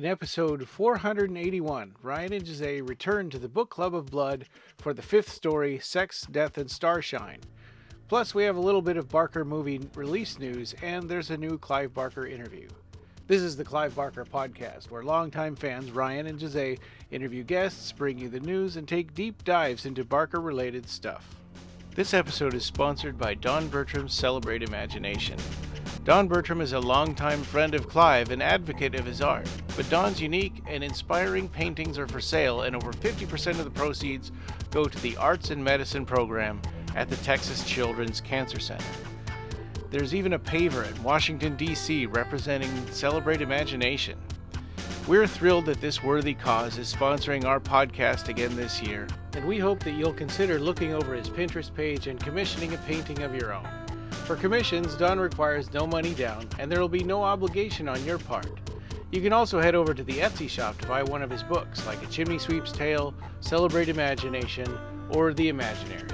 In episode 481, Ryan and Jose return to the Book Club of Blood for the fifth story, Sex, Death, and Starshine. Plus, we have a little bit of Barker movie release news, and there's a new Clive Barker interview. This is the Clive Barker Podcast, where longtime fans Ryan and Jose interview guests, bring you the news, and take deep dives into Barker-related stuff. This episode is sponsored by Don Bertram's Celebrate Imagination. Don Bertram is a longtime friend of Clive and advocate of his art, but Don's unique and inspiring paintings are for sale, and over 50% of the proceeds go to the Arts and Medicine program at the Texas Children's Cancer Center. There's even a paver in Washington, D.C. representing Celebrate Imagination. We're thrilled that this worthy cause is sponsoring our podcast again this year, and we hope that you'll consider looking over his Pinterest page and commissioning a painting of your own. For commissions, Don requires no money down, and there will be no obligation on your part. You can also head over to the Etsy shop to buy one of his books, like A Chimney Sweep's Tale, Celebrate Imagination, or The Imaginaries.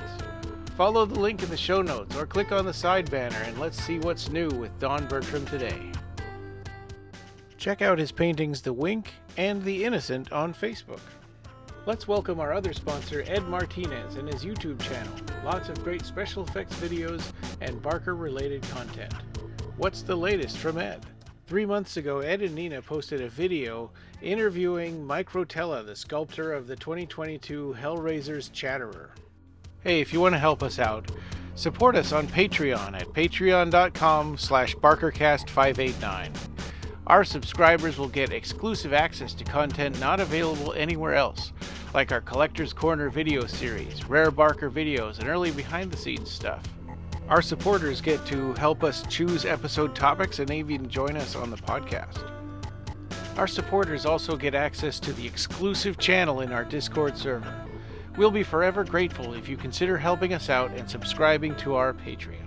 Follow the link in the show notes, or click on the side banner, and let's see what's new with Don Bertram today. Check out his paintings The Wink and The Innocent on Facebook. Let's welcome our other sponsor, Ed Martinez, and his YouTube channel. Lots of great special effects videos and Barker-related content. What's the latest from Ed? 3 months ago, Ed and Nina posted a video interviewing Mike Rotella, the sculptor of the 2022 Hellraiser's Chatterer. Hey, if you want to help us out, support us on Patreon at patreon.com/BarkerCast589. Our subscribers will get exclusive access to content not available anywhere else, like our Collector's Corner video series, rare Barker videos, and early behind-the-scenes stuff. Our supporters get to help us choose episode topics and even join us on the podcast. Our supporters also get access to the exclusive channel in our Discord server. We'll be forever grateful if you consider helping us out and subscribing to our Patreon.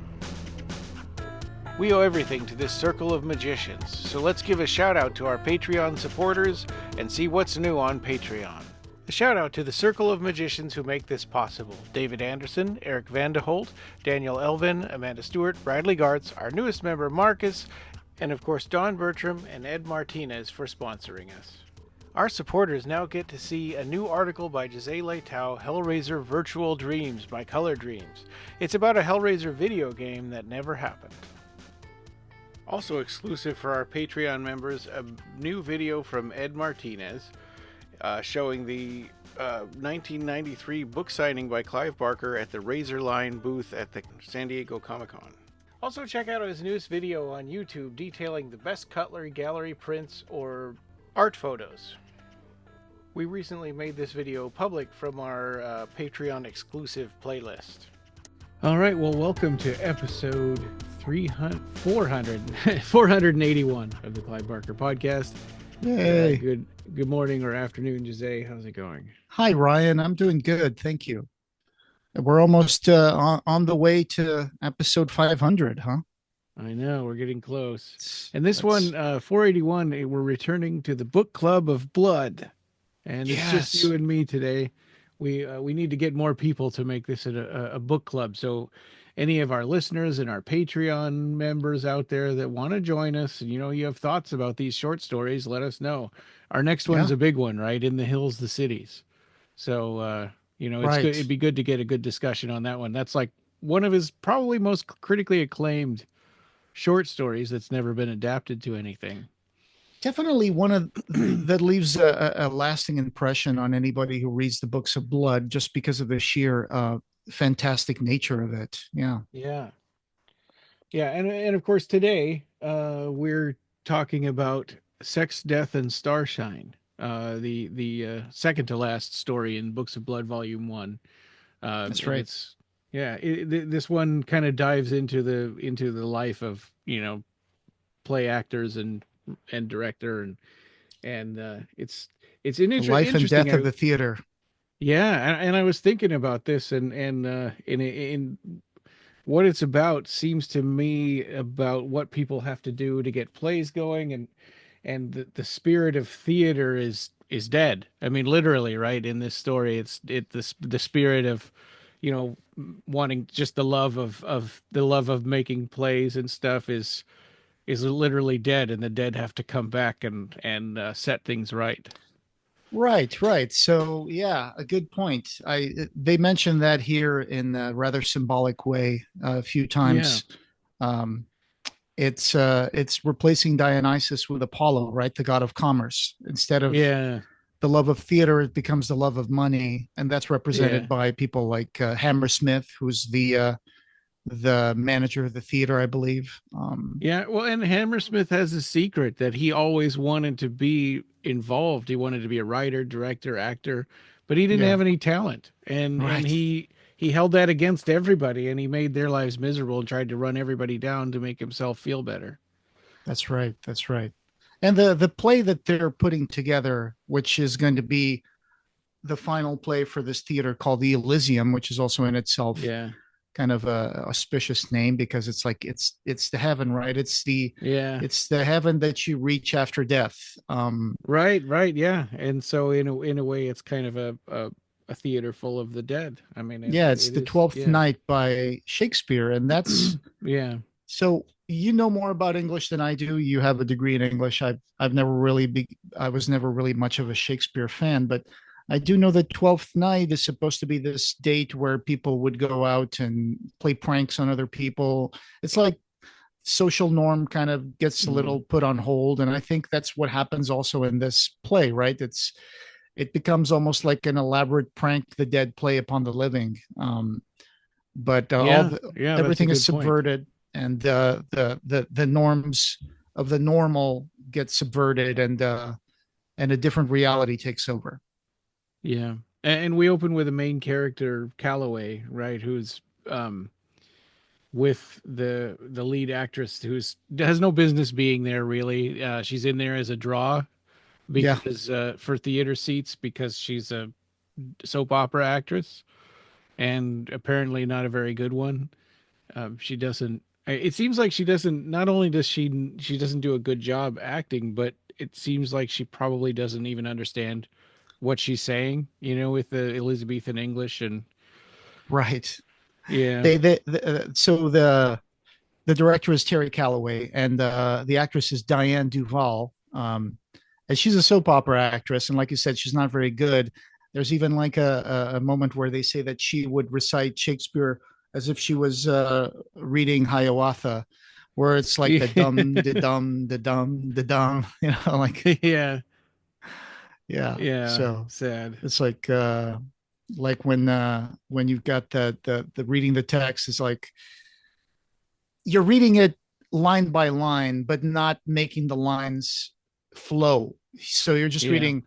We owe everything to this circle of magicians, so let's give a shout out to our Patreon supporters and see what's new on Patreon. A shout out to the circle of magicians who make this possible: David Anderson, Erik Van T Holt, Daniel Elven, Amanda Stewart, Bradley Gartz, our newest member Markus, and of course Don Bertram and Ed Martinez for sponsoring us. Our supporters now get to see a new article by Jose Leitao, Hellraiser Virtual Dreams by Color Dreams. It's about a Hellraiser video game that never happened. Also exclusive for our Patreon members, a new video from Ed Martinez showing the 1993 book signing by Clive Barker at the Razorline booth at the San Diego Comic-Con. Also check out his newest video on YouTube detailing the best cutlery gallery prints or art photos. We recently made this video public from our Patreon exclusive playlist. Alright, well, welcome to episode 481 of the Clive Barker Podcast. Yay. Good morning or afternoon, Jose. How's it going? Hi, Ryan. I'm doing good. Thank you. We're almost on the way to episode 500, huh? I know, we're getting close. And this one, 481, we're returning to the Book Club of Blood. And it's just you and me today. We need to get more people to make this a book club. So any of our listeners and our Patreon members out there that want to join us, and you have thoughts about these short stories, let us know. Our next one's a big one, right? In the Hills, the Cities. So, it's good. It'd be good to get a good discussion on that one. That's like one of his probably most critically acclaimed short stories that's never been adapted to anything. Definitely one of that leaves a lasting impression on anybody who reads the Books of Blood, just because of the sheer fantastic nature of it. Yeah. And of course today we're talking about Sex, Death, and Starshine, the second to last story in Books of Blood Volume 1. That's right. This one kind of dives into the life of play actors and director and it's an interesting life and death of the theater. Yeah, and I was thinking about this, and in what it's about seems to me about what people have to do to get plays going, and the spirit of theater is dead. I mean, literally, right? In this story, it's the spirit of wanting just the love of making plays and stuff is is literally dead, and the dead have to come back and set things right. Right, right. So yeah, a good point. They mentioned that here in a rather symbolic way a few Yeah, times. Um, it's replacing Dionysus with Apollo, right? The god of commerce. Instead of yeah, the love of theater, it becomes the love of money, and that's yeah. represented by people like Hammersmith, who's the manager of the theater, I believe. Yeah, well, and Hammersmith has a secret that he always wanted to be involved. He wanted to be a writer, director, actor, but he didn't Yeah, have any talent. And right. he held that against everybody, and he made their lives miserable and tried to run everybody down to make himself feel better. That's right. That's right. And the play that they're putting together, which is going to be the final play for this theater called the Elysium, which is also in itself Yeah. kind of a auspicious name because it's like it's the heaven, right? Yeah. It's the heaven that you reach after death. Right, right, yeah. And so in a way it's kind of a theater full of the dead. I mean Yeah, it's it the is, 12th yeah. Night by Shakespeare, and that's Yeah. so you know more about English than I do. You have a degree in English. I've never really I was never really much of a Shakespeare fan, but I do know that 12th Night is supposed to be this date where people would go out and play pranks on other people. It's like social norm kind of gets a Mhm. little put on hold, and I think that's what happens also in this play, right? It becomes almost like an elaborate prank the dead play upon the living. But Yeah. Yeah, that's a everything is good point. subverted, and the norms of the normal get subverted, and a different reality takes over. Yeah. And we open with a main character, Calloway, right, who's with the lead actress who's has no business being there really. She's in there as a draw Yeah, because for theater seats because she's a soap opera actress and apparently not a very good one. She doesn't. It seems like she doesn't. Not only does she doesn't do a good job acting, but it seems like she probably doesn't even understand what she's saying. You know, with the Elizabethan English and right. yeah, So the director is Terry Calloway, and the actress is Diane Duvall. And she's a soap opera actress, and like you said, she's not very good. There's even like a moment where they say that she would recite Shakespeare as if she was reading Hiawatha, where it's like the dum, the dum, the dum, the dum, like yeah, yeah. yeah. So Sad. it's like when you've got the reading the text is like you're reading it line by line, but not making the lines flow. So you're just Yeah, reading,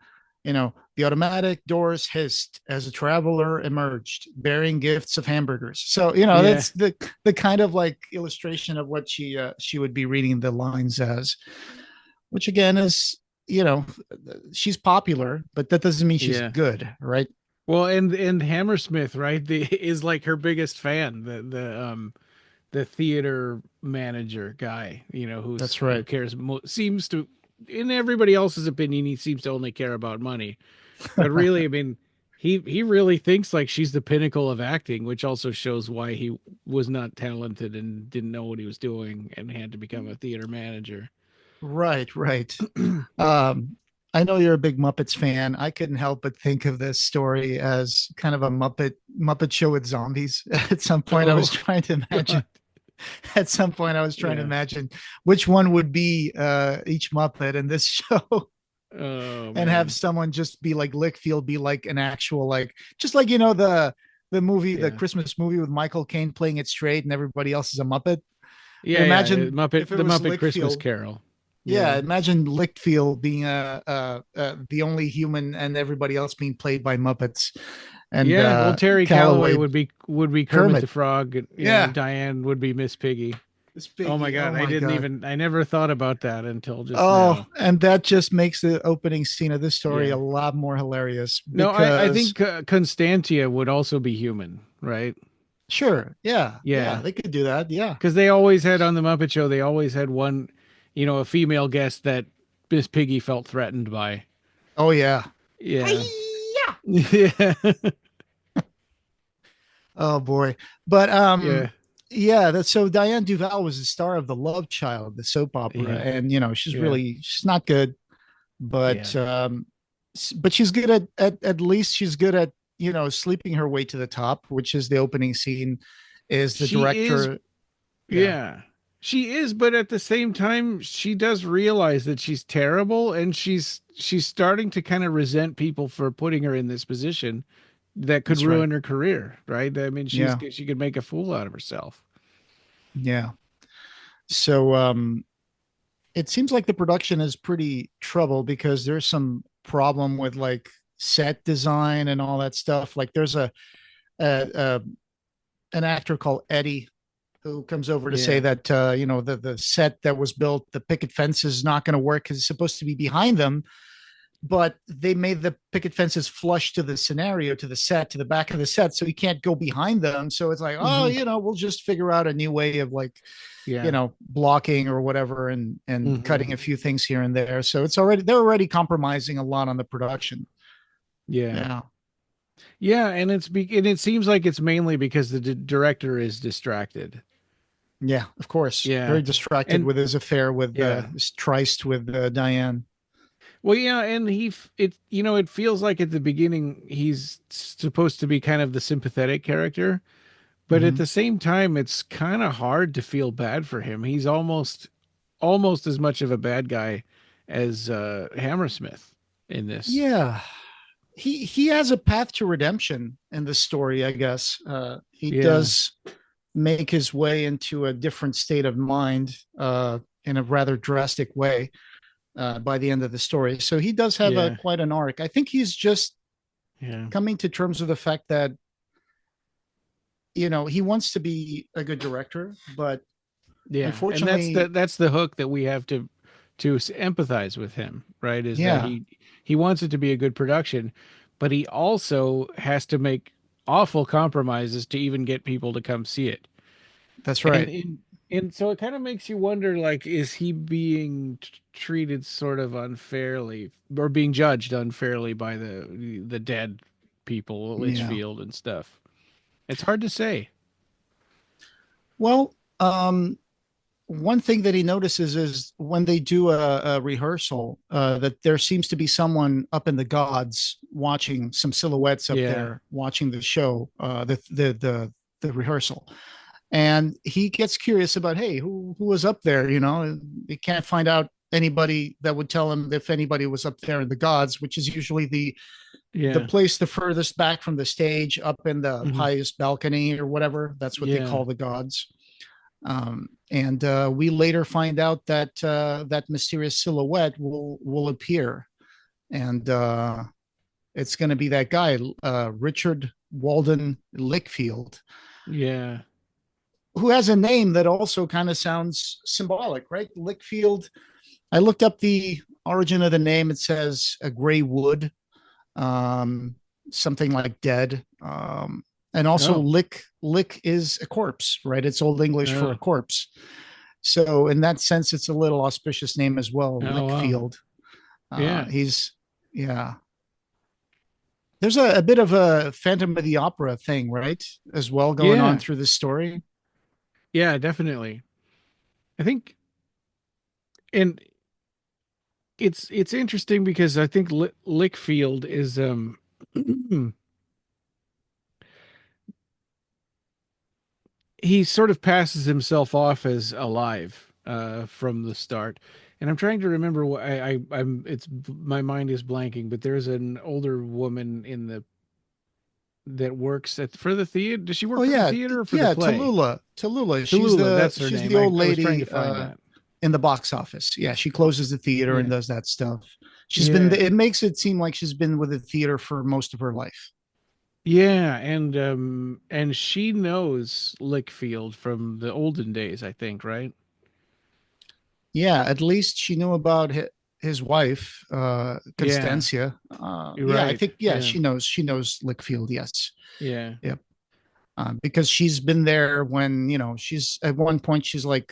the automatic doors hissed as a traveler emerged, bearing gifts of hamburgers. So yeah, that's the kind of like illustration of what she would be reading the lines as, which again is you know she's popular, but that doesn't mean she's yeah. good, right? Well, and Hammersmith, right, is like her biggest fan. The theater manager guy, you know, That's who right. cares seems to, in everybody else's opinion, he seems to only care about money. But really, I mean, he really thinks like she's the pinnacle of acting, which also shows why he was not talented and didn't know what he was doing and had to become a theater manager. Right, right. Um, I know you're a big Muppets fan. I couldn't help but think of this story as kind of a Muppet show with zombies. At some point, I was Oh trying to imagine. God, At some point, I was trying to yeah. imagine which one would be each Muppet in this show, Oh and have man, someone just be like Lickfield, be like an actual like just like the movie, the yeah, Christmas movie with Michael Caine playing it straight, and everybody else is a Muppet. But yeah, yeah. imagine if it The was Muppet Christmas Lickfield. Carol. Yeah, Yeah, imagine Lichtfield being the only human, and everybody else being played by Muppets, and yeah. Well, Terry Calloway Calloway would be Kermit the Kermit. Frog, and Yeah, Diane would be Miss Piggy. it's Oh my Piggy. God, Oh my god. I never thought about that until just Oh, now. and that just makes the opening scene of this story Yeah. a lot more hilarious No, I because think Constantia would also be human, right? sure, yeah, yeah, Yeah, they could do that. Yeah. because they always had on the Muppet Show, they always had one, a female guest that Miss Piggy felt threatened by. Oh yeah. Yeah. Hi-ya! Yeah. Oh boy. But Yeah. Yeah, that's so Diane Duvall was the star of The Love Child, the soap opera, Yeah, and she's yeah, really she's not good, yeah. but she's good at least she's good at sleeping her way to the top, which is the opening scene. Is the She is, director? Yeah, yeah. She is, but at the same time, she does realize that she's terrible, and she's starting to kind of resent people for putting her in this position that could that's right. ruin her career, right? I mean, Yeah, she could make a fool out of herself. yeah. So it seems like the production is pretty troubled because there's some problem with like set design and all that stuff. Like there's a an actor called Eddie who comes over to say Yeah, that the set that was built, the picket fence is not going to work because it's supposed to be behind them, but they made the picket fences flush to the scenario, to the set, to the back of the set, so he can't go behind them. So it's like, oh, hmm, we'll just figure out a new way of like yeah, blocking or whatever, and hmm, cutting a few things here and there. So they're already compromising a lot on the production. yeah, Yeah, yeah, and and it seems like it's mainly because the director is distracted. yeah, of course, Yeah, very distracted and with his affair with yeah, his tryst with Diane. well, yeah, and it it feels like at the beginning he's supposed to be kind of the sympathetic character, but at Mm-hmm. the same time, it's kind of hard to feel bad for him. He's almost as much of a bad guy as Hammersmith in this. Yeah, he has a path to redemption in the story, I guess. He Yeah, does make his way into a different state of mind in a rather drastic way by the end of the story. So he does have a yeah, quite an arc. I think he's just yeah, coming to terms with the fact that he wants to be a good director, but yeah, and unfortunately, that's the hook that we have to empathize with him, right? Is that yeah, he wants it to be a good production, but he also has to make awful compromises to even get people to come see it. that's And right. and so it kind of makes you wonder, like, is he being treated sort of unfairly or being judged unfairly by the dead people, Yeah. Litchfield and stuff? It's hard to say. Well, one thing that he notices is when they do a rehearsal, that there seems to be someone up in the gods watching, some silhouettes up Yeah, there watching the show, the rehearsal, and he gets curious about, hey, who was up there? He can't find out anybody that would tell him if anybody was up there in the gods, which is usually the yeah, place the furthest back from the stage, up in the hmm, highest balcony or whatever. That's what they yeah, call the gods. And we later find out that that mysterious silhouette will appear, and it's going to be that guy, Richard Walden Lickfield, yeah. who has a name that also kind of sounds symbolic, right? Lickfield. I looked up the origin of the name. It says a gray wood, um, something like dead. And also Oh, lick is a corpse, right? It's Old English for oh, a corpse. So in that sense, it's a little auspicious name as well, oh, wow. Lickfield. Yeah, He's yeah. There's a bit of a Phantom of the Opera thing, right, as well going on yeah, through this story. yeah, definitely. I think, and it's interesting because I think Lickfield is he sort of passes himself off as alive from the start. And I'm trying to remember what I'm it's my mind is blanking, but there's an older woman in the that works for the theater. Does she Oh work for the yeah, theater or for the yeah, play? Tallulah. Tallulah, that's her She's name. the old I was trying to lady find that. in the box office. Yeah, she closes the theater and Yeah. does that stuff. She's been. Yeah. It makes it seem like she's been with the theater for most of her life. Yeah, and she knows Lickfield from the olden days, I think, right? Yeah, at least she knew about his wife, Yeah, Constancia. you're Yeah, I right. think yeah, Yeah. she knows Lickfield. Yes, Yeah. yep. Because she's been there when she's at one point she's like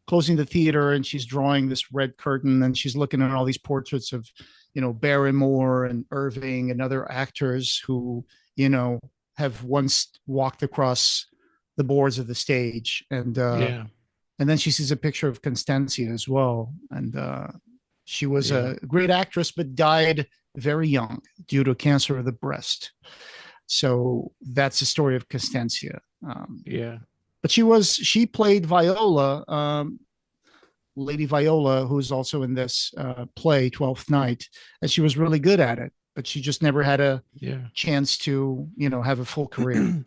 closing the theater and she's drawing this red curtain and she's looking at all these portraits of Barrymore and Irving and other actors who you know have once walked across the boards of the stage. And then she sees a picture of Constantia as well. And she was a great actress, but died very young due to cancer of the breast. So that's the story of Constantia. But she played Viola, Lady Viola, who's also in this play, 12th Night, and she was really good at it. But she just never had a chance to, have a full career.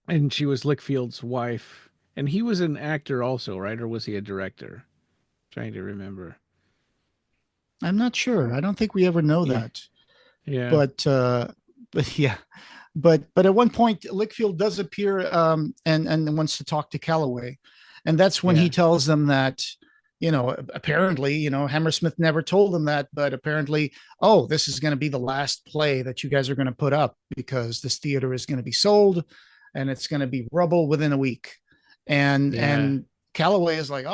And she was Lickfield's wife. And he was an actor also, right? Or was he a director? Trying to remember. I'm not sure. I don't think we ever know that. Yeah. But yeah. But at one point, Lickfield does appear and wants to talk to Calloway. And that's when he tells them that, apparently, Hammersmith never told them that, but apparently, this is going to be the last play that you guys are going to put up because this theater is going to be sold and it's going to be rubble within a week. And Calloway is like,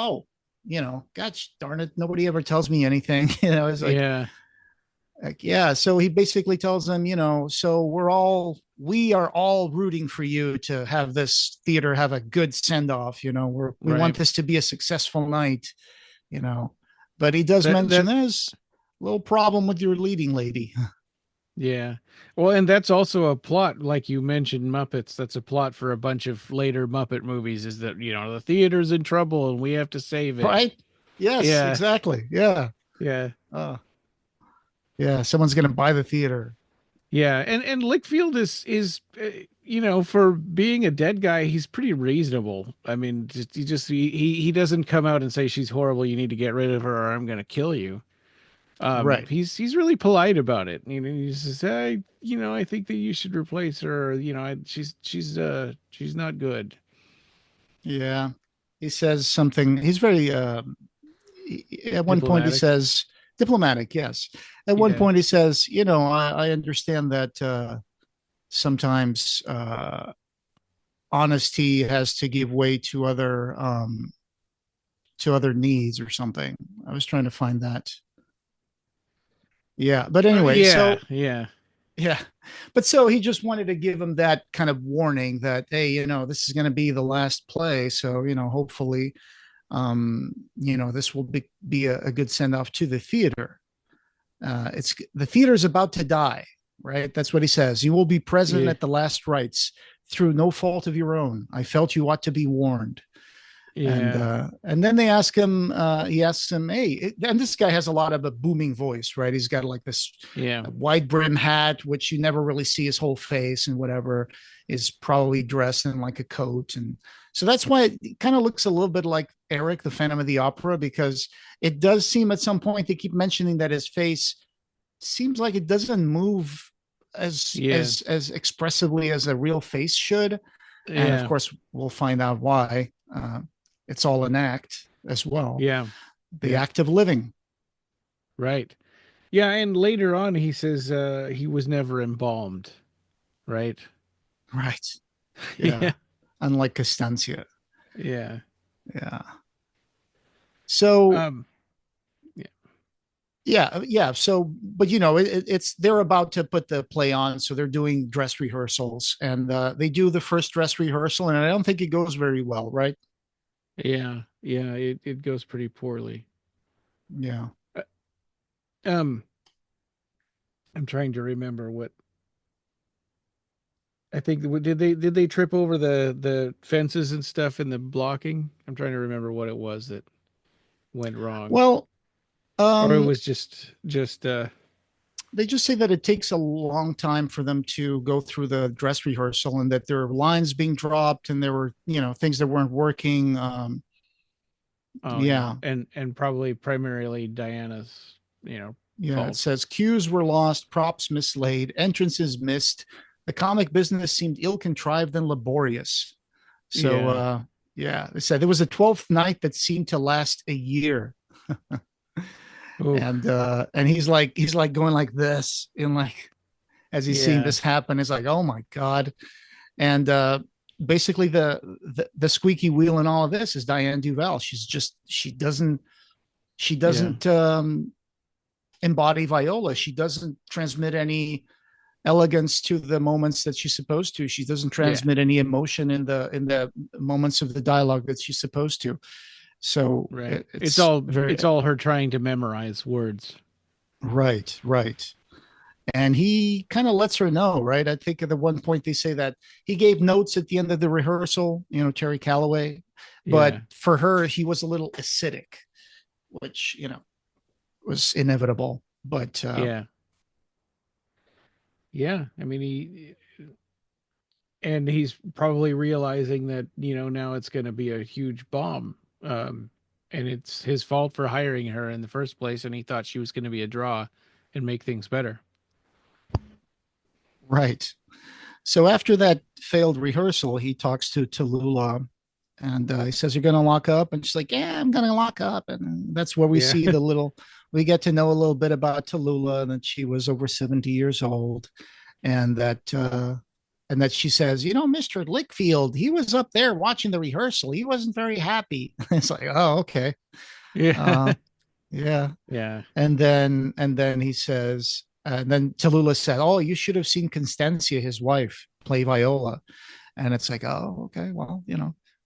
gosh darn it, nobody ever tells me anything. It's like, so he basically tells them, so we are all rooting for you to have this theater have a good send-off. We want this to be a successful night, but he does mention there's a little problem with your leading lady. Yeah. Well, and that's also a plot, like you mentioned, Muppets. That's a plot for a bunch of later Muppet movies, is that, the theater's in trouble and we have to save it. Right? Yes, exactly. Yeah. Yeah. Someone's going to buy the theater. Yeah. And Lickfield is for being a dead guy, he's pretty reasonable. I mean, he doesn't come out and say she's horrible, you need to get rid of her or I'm going to kill you. Right. He's really polite about it. He says, I think that you should replace her. She's not good. Yeah. He says something. He's very, at one point he says diplomatic. Yes. At one point he says, I understand that, sometimes, honesty has to give way to other needs or something. I was trying to find that. Yeah. But anyway, But so he just wanted to give him that kind of warning that, hey, this is going to be the last play. So, hopefully, this will be a good send off to the theater. The theater is about to die, right? That's what he says. You will be present at the last rites through no fault of your own. I felt you ought to be warned. Yeah. And then they ask him, he asks him, hey, and this guy has a lot of a booming voice, right? He's got like this wide brim hat, which you never really see his whole face, and whatever is probably dressed in like a coat. And so that's why it kind of looks a little bit like Eric, the Phantom of the Opera, because it does seem at some point they keep mentioning that his face seems like it doesn't move as expressively as a real face should. And of course, we'll find out why. It's all an act as well. Yeah. The act of living. Right. Yeah. And later on, he says he was never embalmed. Right. Right. Yeah. Unlike Constantia. Yeah. Yeah. So, So, but it's they're about to put the play on, so they're doing dress rehearsals, and they do the first dress rehearsal, and I don't think it goes very well, right? Yeah, it goes pretty poorly. Yeah. I'm trying to remember what. I think did they trip over the fences and stuff in the blocking? I'm trying to remember what it was that went wrong. Well, or it was just they just say that it takes a long time for them to go through the dress rehearsal, and that there are lines being dropped, and there were things that weren't working. And probably primarily Diana's fault. It says cues were lost, props mislaid, entrances missed. The comic business seemed ill-contrived and laborious. So they said there was a 12th night that seemed to last a year. And he's like going like this, in like as he's seeing this happen. It's like, oh my God. And basically the squeaky wheel in all of this is Diane Duvall. She doesn't embody Viola. She doesn't transmit any elegance to the moments that she's supposed to. She doesn't Yeah. transmit any emotion in the moments of the dialogue that she's supposed to. So Right. it's very It's all her trying to memorize words. right, right. And he kind of lets her know, right? I think at the one point they say that he gave notes at the end of the rehearsal, Terry Calloway, but Yeah. for her, he was a little acidic, which, was inevitable. But Yeah. Yeah. I mean, he's probably realizing that, now it's going to be a huge bomb. And it's his fault for hiring her in the first place. And he thought she was going to be a draw and make things better. right. So after that failed rehearsal, he talks to Tallulah and he says, "You're going to lock up." And she's like, "Yeah, I'm going to lock up." And that's where we Yeah. see we get to know a little bit about Tallulah and that she was over 70 years old and that she says, Mr. Lickfield, he was up there watching the rehearsal. He wasn't very happy. It's like, oh, okay. Yeah. Yeah. Yeah. And then he says, and then Tallulah said, "Oh, you should have seen Constancia, his wife, play viola." And it's like, oh, okay, well,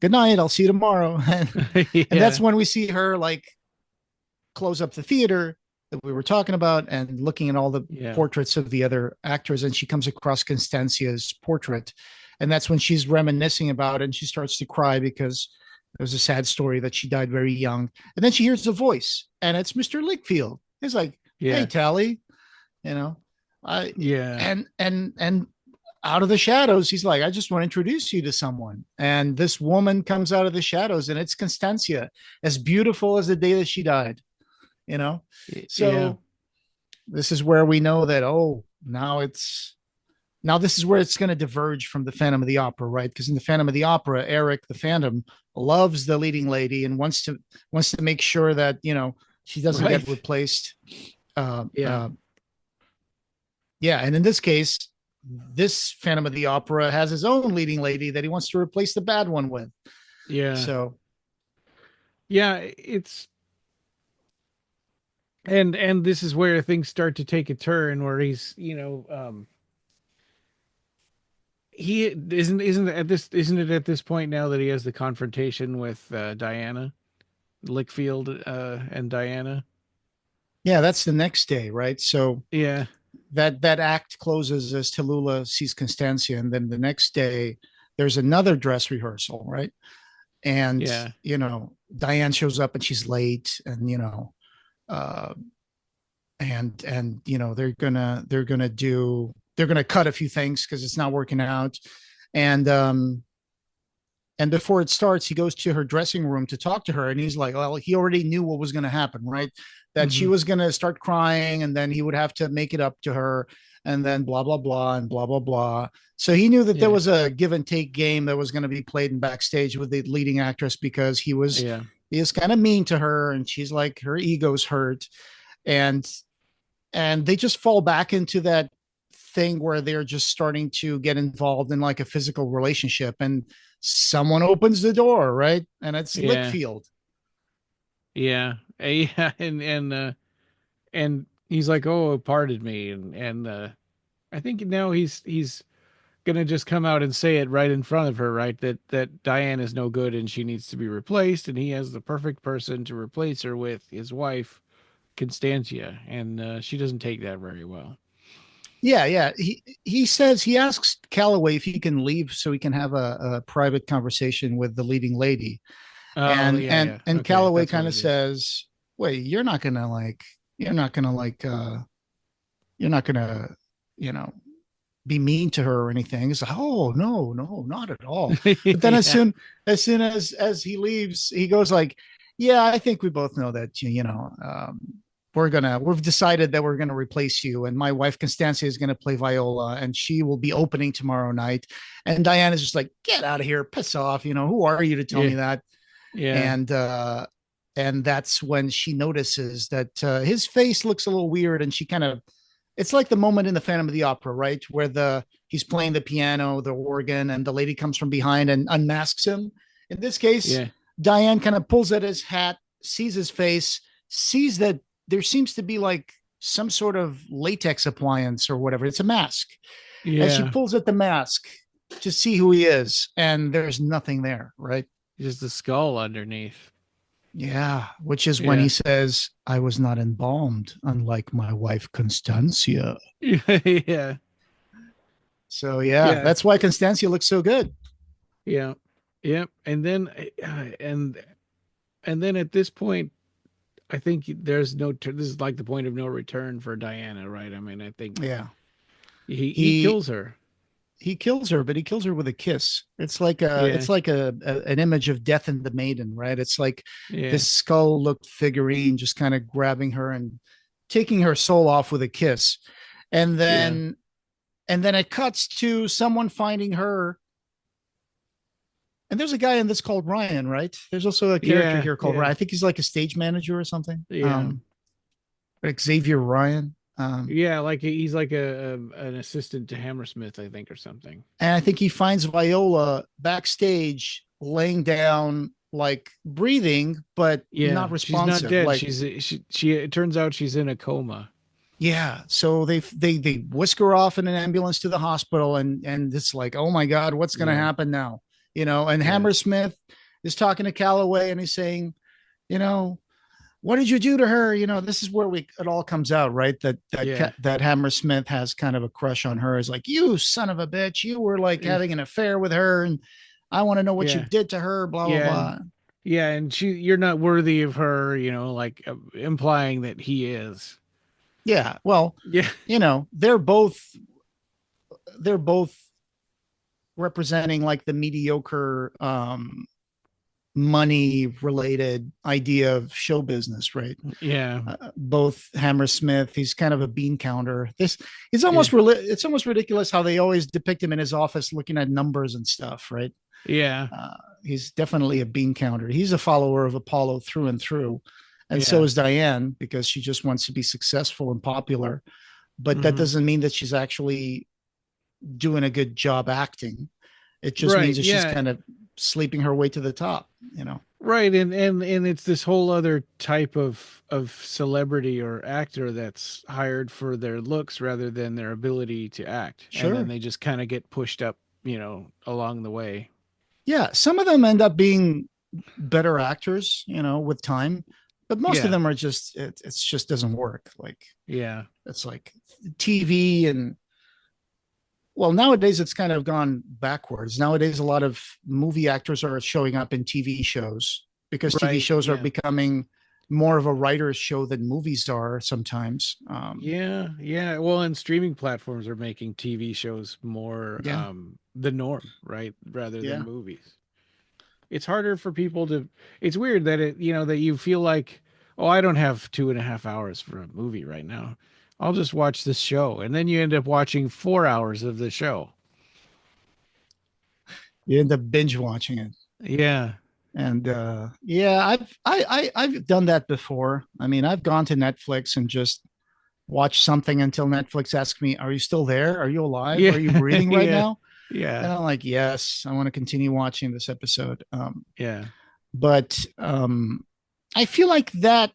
good night. I'll see you tomorrow. And that's Yeah. when we see her like close up the theater that we were talking about and looking at all the Yeah. portraits of the other actors. And she comes across Constancia's portrait. And that's when she's reminiscing about it. And she starts to cry because it was a sad story that she died very young. And then she hears a voice and it's Mr. Lickfield. He's like, "Hey, Yeah. Tally, you know, I, Yeah. and out of the shadows, he's like, "I just want to introduce you to someone." And this woman comes out of the shadows and it's Constancia, as beautiful as the day that she died, you know? Yeah. So this is where we know that, now this is where it's going to diverge from the Phantom of the Opera, right? Because in the Phantom of the Opera, Erik the Phantom loves the leading lady and wants to make sure that she doesn't Right. get replaced. Yeah. Yeah, and in this case, this Phantom of the Opera has his own leading lady that he wants to replace the bad one with. Yeah. So Yeah. And this is where things start to take a turn where he's, he isn't it at this point now that he has the confrontation with Diana Lickfield and Diana. yeah, that's the next day, right? So Yeah. that act closes as Tallulah sees Constancia, and then the next day there's another dress rehearsal, right? And Yeah. Diane shows up and she's late, and uh, they're gonna cut a few things because it's not working out, and before it starts, he goes to her dressing room to talk to her, and he's like, well, he already knew what was going to happen, right? That she Mm-hmm. was going to start crying, and then he would have to make it up to her, and then blah blah blah and blah blah blah. So he knew that there Yeah. was a give and take game that was going to be played in backstage with the leading actress because he Yeah. is kind of mean to her, and she's like her ego's hurt, and they just fall back into that thing where they're just starting to get involved in like a physical relationship, and someone opens the door, right? And it's Yeah. Lickfield. Yeah. Yeah. And he's like, "Oh, pardon me," and I think now he's gonna just come out and say it right in front of her, right? That Diane is no good and she needs to be replaced, and he has the perfect person to replace her with, his wife, Constantia, and she doesn't take that very well. Yeah. He says he asks Calloway if he can leave so he can have a private conversation with the leading lady, Oh, and yeah, yeah. Okay, Calloway that's what kind of it is. says, "Wait, you're not gonna like, you're not gonna, you know, be mean to her or anything." It's like, "Oh, no, no, not at all." But then Yeah. as soon as he leaves, he goes like, "Yeah, I think we both know that, we've decided that we're gonna replace you, and my wife Constancia is gonna play viola, and she will be opening tomorrow night." And Diane is just like, "Get out of here, piss off, who are you to tell Yeah. me that?" Yeah. And that's when she notices that his face looks a little weird, and she kind of, it's like the moment in the Phantom of the Opera, right, where he's playing the piano, the organ, and the lady comes from behind and unmasks him. In this case, Yeah. Diane kind of pulls at his hat, sees his face, sees that there seems to be like some sort of latex appliance or whatever. It's a mask. And she Yeah. pulls at the mask to see who he is, and there's nothing there, right? Just the skull underneath. Yeah, which is when Yeah. he says, I was not embalmed, unlike my wife, Constancia. Yeah. So, yeah, Yeah. that's why Constancia looks so good. Yeah. Yep. And then, and then at this point, I think there's this is like the point of no return for Diana, right? I mean, I think Yeah. he He kills her. he kills her, but he kills her with a kiss. Yeah. It's like an image of death in the maiden, right? It's like Yeah. this skull looked figurine just kind of grabbing her and taking her soul off with a kiss. And Yeah. then it cuts to someone finding her. And there's a guy in this called Ryan, right? There's also a character Yeah. here called Yeah. Ryan. I think he's like a stage manager or something. Yeah. Like Xavier Ryan. Yeah. Like he's like an assistant to Hammersmith, I think, or something. And I think he finds Viola backstage laying down, like breathing, but Yeah. not She's not responsive. dead. Like, She it turns out she's in a coma. yeah. So they whisk her off in an ambulance to the hospital, and it's like, oh my God, what's gonna Yeah. happen now? And Yeah. Hammersmith is talking to Calloway and he's saying, you know, what did you do to her? This is where it all comes out, right? Yeah. That Hammersmith has kind of a crush on her. Is like, you son of a bitch, you were like having an affair with her, and I want to know what you Yeah. did to her. Blah blah Yeah. blah. Yeah. And you're not worthy of her, like implying that he is. Yeah. Well, Yeah. they're both representing like the mediocre money related idea of show business, right? Yeah. Both Hammersmith, he's kind of a bean counter. It's Yeah. almost ridiculous how they always depict him in his office looking at numbers and stuff, right? Yeah. He's definitely a bean counter. He's a follower of Apollo through and through, and so Yeah. is Diane, because she just wants to be successful and popular. But that Mhm. doesn't mean that she's actually doing a good job acting. It just Right. means that she's Yeah. kind of sleeping her way to the top. Right. And it's this whole other type of celebrity or actor that's hired for their looks rather than their ability to act. And then Sure. they just kind of get pushed up, along the way. Yeah. Some of them end up being better actors, with time, but most of Yeah. them are just, it's just doesn't work. Like, Yeah. it's like TV and, well, nowadays it's kind of gone backwards. Nowadays, a lot of movie actors are showing up in TV shows because TV Right. shows are Yeah. becoming more of a writer's show than movies are sometimes. Yeah. Yeah. Well, and streaming platforms are making TV shows more Yeah. the norm, right? Rather than Yeah. movies. It's harder for people to, it's weird that that you feel like, oh, I don't have 2.5 hours for a movie right now. I'll just watch this show. And then you end up watching 4 hours of the show. You end up binge watching it. Yeah. And yeah, I've done that before. I mean, I've gone to Netflix and just watched something until Netflix asks me, "Are you still there? Are you alive? Yeah. Are you breathing right Yeah. now?" And Yeah. I'm like, "Yes, I want to continue watching this episode." Yeah. But I feel like that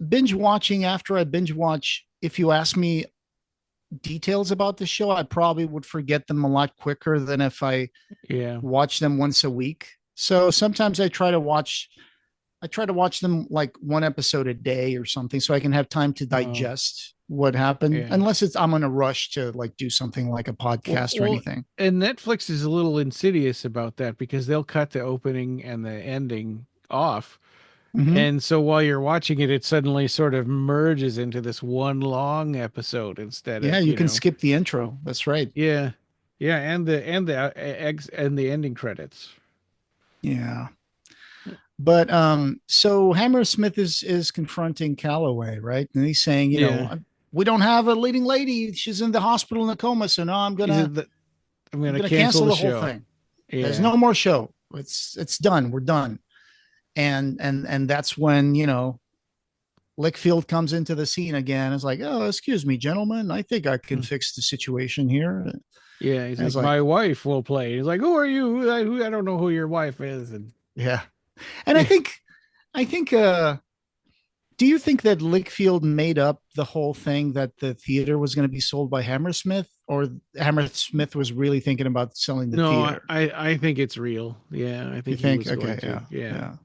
binge watching after I binge watch, if you ask me details about the show, I probably would forget them a lot quicker than if I Yeah. watch them once a week. So sometimes I try to watch them like one episode a day or something so I can have time to Oh, digest what happened, yeah. unless I'm in a rush to like do something like a podcast or Well, anything. and Netflix is a little insidious about that because they'll cut the opening and the ending off. Mm-hmm. And so while you're watching it, it suddenly sort of merges into this one long episode instead Yeah, of, you can skip the intro. That's right. yeah. Yeah, and the ending credits. Yeah. But so Hammersmith is confronting Calloway, right? And he's saying, Yeah. we don't have a leading lady. She's in the hospital in a coma. So now I'm He gonna said that I'm I'm going to gonna cancel cancel the the whole show. thing. There's Yeah. no more show. It's done. We're done. And that's when, Lickfield comes into the scene again. It's like, oh, excuse me, gentlemen. I think I can fix the situation here. Yeah, he's And it's like, like, my wife will play. He's like, who are you? I don't know who your wife is. And yeah. And I think Do you think that Lickfield made up the whole thing that the theater was going to be sold by Hammersmith, or Hammersmith was really thinking about selling the No, theater? I think it's real. Yeah, I You think he think? was going Okay, to. yeah, Yeah. yeah.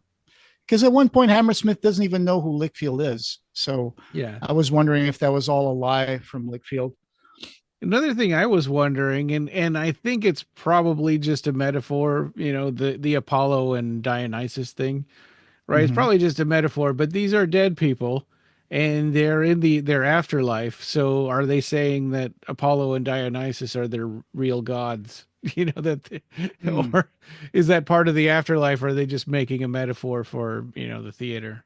Because at one point Hammersmith doesn't even know who Lickfield is. So Yeah. I was wondering if that was all a lie from Lickfield. Another thing I was wondering, and I think it's probably just a metaphor, the Apollo and Dionysus thing, right? It's Hmm. probably just a metaphor, but these are dead people and they're in their afterlife. So are they saying that Apollo and Dionysus are their real gods? Hmm. Or is that part of the afterlife? Or are they just making a metaphor for, the theater?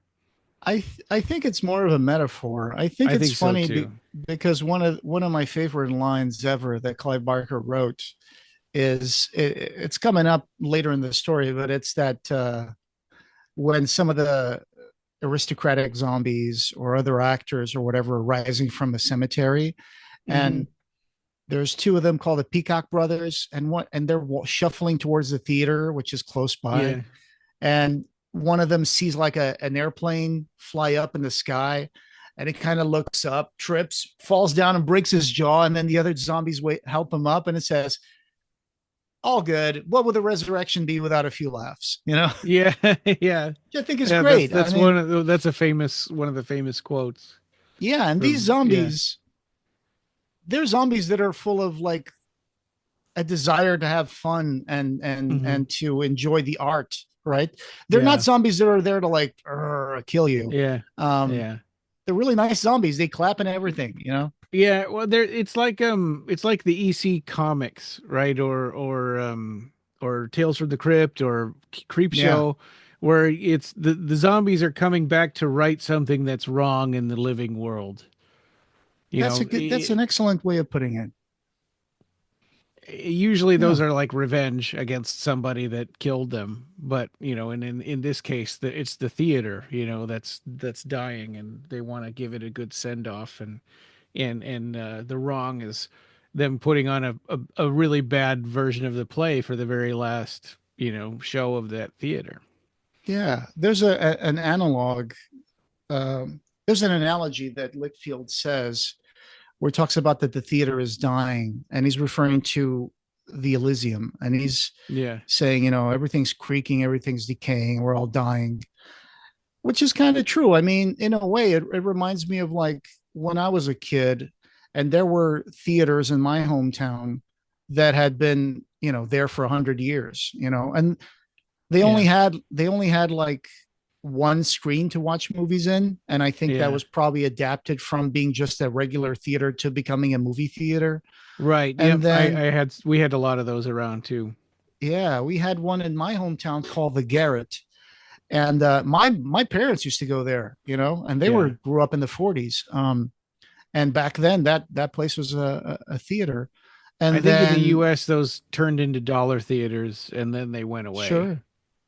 I think it's more of a metaphor. I think I it's think so funny too. because one of my favorite lines ever that Clive Barker wrote is it's coming up later in the story, but it's that when some of the aristocratic zombies or other actors or whatever are rising from a cemetery, Hmm. and there's two of them called the Peacock Brothers, and they're shuffling towards the theater, which is close by, Yeah. and one of them sees like an airplane fly up in the sky, and it kind of looks up, trips, falls down, and breaks his jaw, and then the other zombies help him up, and it says, "All good. What would the resurrection be without a few laughs?" Yeah. Yeah. Which I think is Yeah, that's great. I that's mean, that's a famous one of the famous quotes yeah, and these from yeah. zombies, they're zombies that are full of like a desire to have fun Hmm. and to enjoy the art, right? They're not Yeah. zombies that are there to like kill you. Yeah. Um, Yeah. they're really nice zombies. They clap and everything. Yeah, well, there it's like the EC comics, right? Or Tales from the Crypt or Creep Yeah, Show, where it's the zombies are coming back to right something that's wrong in the living world. You that's a know, good. That's an excellent way of putting it. usually Yeah, those are like revenge against somebody that killed them, but in this case, it's the theater, that's dying, and they want to give it a good send off, and the wrong is them putting on a really bad version of the play for the very last show of that theater. yeah. There's an analog. There's an analogy that Lickfield says where he talks about that the theater is dying, and he's referring to the Elysium, and he's Yeah. saying, everything's creaking, everything's decaying, we're all dying, which is kind of true. I mean, in a way, it reminds me of like when I was a kid, and there were theaters in my hometown that had been, there for 100 years, and Yeah. they only had like one screen to watch movies in, and I think that Yeah. was probably adapted from being just a regular theater to becoming a movie theater. Right. And Yep. then We had a lot of those around too. yeah, we had one in my hometown called the Garrett, and my parents used to go there, and they were Yeah. grew up in the 40s. And back then that place was a theater. I And think in the then US those turned into dollar theaters and then they went away. sure,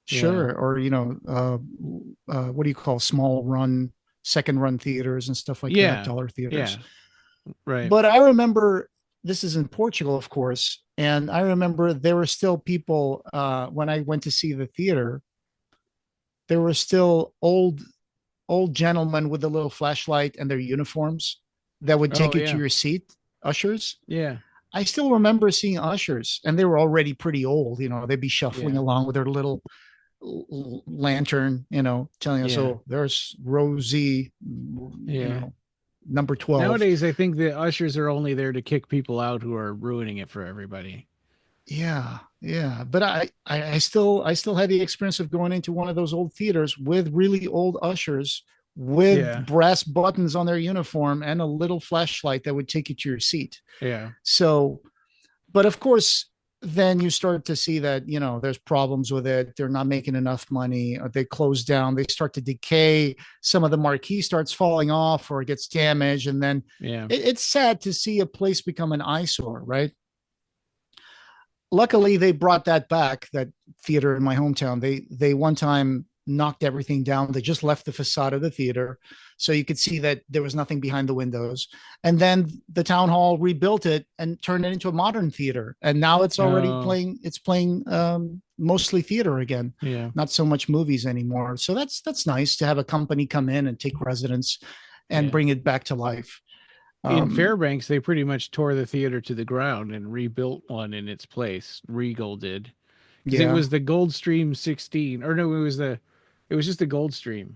Yeah. sure, or what do you call small run, second run theaters and stuff like that, Yeah. dollar Yeah. theaters. Right. But I remember this is in Portugal, of course, and I remember there were still people when I went to see the theater. There were still old gentlemen with a little flashlight and their uniforms that would Oh take you to yeah. your seat, ushers. Yeah. I still remember seeing ushers, and they were already pretty old. They'd be shuffling Yeah. along with their little lantern, telling us, Yeah. "Oh, there's Rosie, Yeah. number 12." Nowadays I think the ushers are only there to kick people out who are ruining it for everybody. Yeah, yeah. But I still had the experience of going into one of those old theaters with really old ushers with Yeah. brass buttons on their uniform and a little flashlight that would take you to your seat. Yeah. So, but of course, then you start to see that, there's problems with it. They're not making enough money. They close down. They start to decay. Some of the marquee starts falling off or it gets damaged. And then Yeah. it's sad to see a place become an eyesore, right? Luckily, they brought that back, that theater in my hometown. They one time knocked everything down. They just left the facade of the theater. So you could see that there was nothing behind the windows. And then the town hall rebuilt it and turned it into a modern theater. And now it's already playing mostly theater again. Yeah. Not so much movies anymore. So that's nice to have a company come in and take residence and bring it back to life. In Fairbanks, they pretty much tore the theater to the ground and rebuilt one in its place. Regal did. Because it was the Goldstream 16, or no, it was just the Goldstream.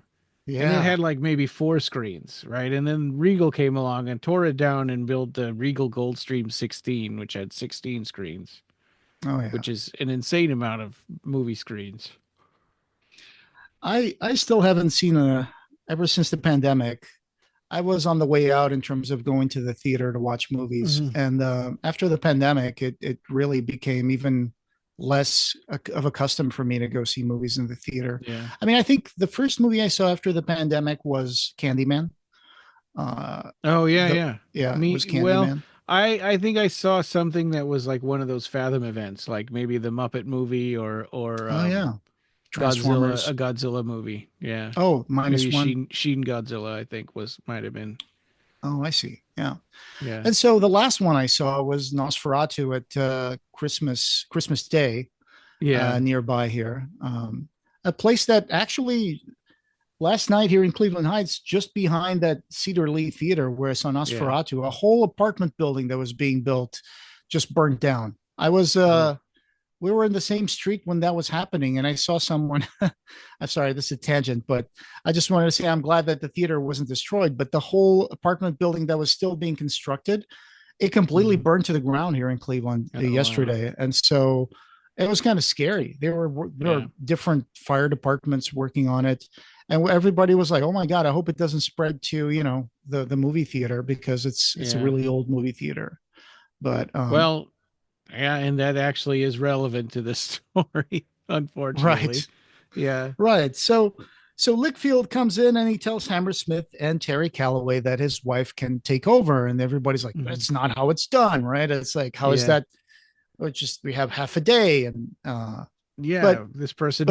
Yeah. And it had like maybe 4 screens, right? And then Regal came along and tore it down and built the Regal Goldstream 16, which had 16 screens. Oh, yeah. Which is an insane amount of movie screens. I still haven't seen ever since the pandemic. I was on the way out in terms of going to the theater to watch movies. Mm-hmm. And after the pandemic, it really became even less of a custom for me to go see movies in the theater. Yeah. I mean, I think the first movie I saw after the pandemic was Candyman. Yeah. It was Candyman. Well, I think I saw something that was like one of those Fathom events, like maybe the Muppet movie or Transformers. A Godzilla movie. Yeah. Oh, minus maybe one. Shin Godzilla, I think might have been. Oh, I see. Yeah. Yeah. And so the last one I saw was Nosferatu at Christmas Day. Yeah. Nearby here. A place that actually last night here in Cleveland Heights, just behind that Cedar Lee Theater where I saw Nosferatu, a whole apartment building that was being built just burnt down. We were in the same street when that was happening, and I saw someone. I'm sorry, this is a tangent, but I just wanted to say I'm glad that the theater wasn't destroyed, but the whole apartment building that was still being constructed, it completely burned to the ground here in Cleveland yesterday. Wow. And so it was kind of scary. There were different fire departments working on it, and everybody was like, "Oh my God, I hope it doesn't spread to the movie theater because it's a really old movie theater." But yeah, and that actually is relevant to this story, unfortunately. Right. Yeah. Right. So Lickfield comes in and he tells Hammersmith and Terry Calloway that his wife can take over, and everybody's like, "That's not how it's done, right?" It's like, how is that? We have half a day, and this person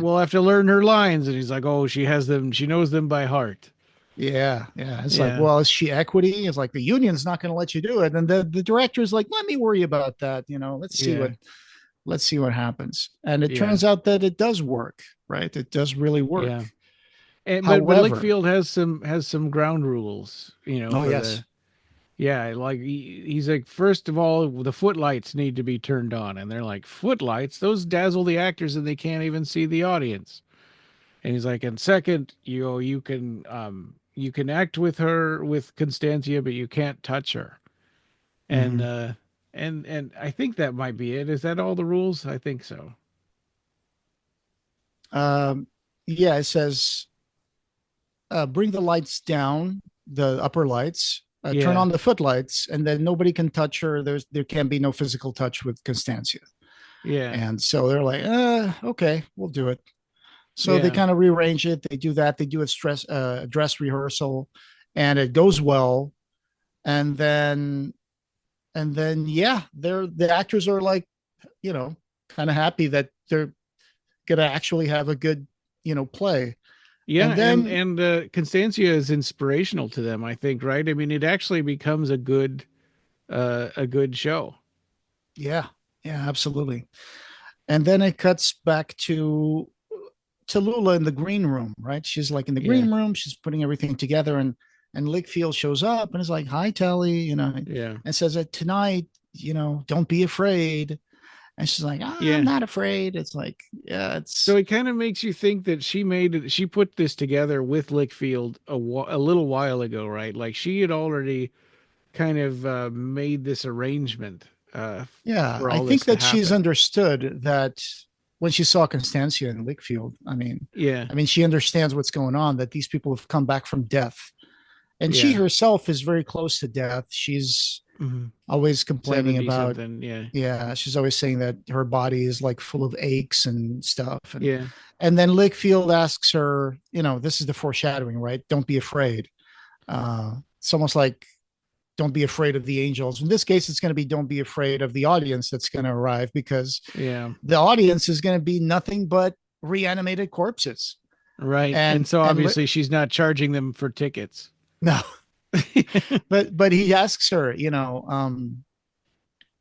will have to learn her lines, and he's like, "Oh, she has them. She knows them by heart." Yeah. It's like, well, is she equity? It's like the union's not going to let you do it, and the director's like, "Let me worry about that. Let's see what happens." And it turns out that it does work, right? It does really work. Yeah. But Lickfield has some ground rules, like he's like, first of all, the footlights need to be turned on, and they're like, footlights? Those dazzle the actors, and they can't even see the audience. And he's like, and second, you can act with her, with Constantia, but you can't touch her. And and I think that might be it. Is that all the rules? I think so. It says bring the lights down, the upper lights, turn on the footlights, and then nobody can touch her. There can be no physical touch with Constantia. Yeah. And so they're like, okay, we'll do it. So they kind of rearrange it. They do that. They do a dress rehearsal, and it goes well. And then the actors are like, kind of happy that they're gonna actually have a good, play. Yeah, and Constantia is inspirational to them, I think, right? I mean, it actually becomes a good show. Yeah, absolutely. And then it cuts back to Tallulah in the green room, right? She's like in the green room. She's putting everything together, and Lickfield shows up and is like, "Hi, Telly," and says that tonight, don't be afraid. And she's like, I'm not afraid. It's like, so it kind of makes you think that she put this together with Lickfield a little while ago, right? Like she had already kind of made this arrangement. I think that she's understood that when she saw Constantia and Lickfield. I mean, she understands what's going on, that these people have come back from death. And she herself is very close to death. She's always complaining about, she's always saying that her body is like full of aches and stuff. And then Lickfield asks her, this is the foreshadowing, right? Don't be afraid. It's almost like, don't be afraid of the angels. In this case, it's going to be, don't be afraid of the audience that's going to arrive, because the audience is going to be nothing but reanimated corpses. Right. And so and obviously she's not charging them for tickets. no, but he asks her,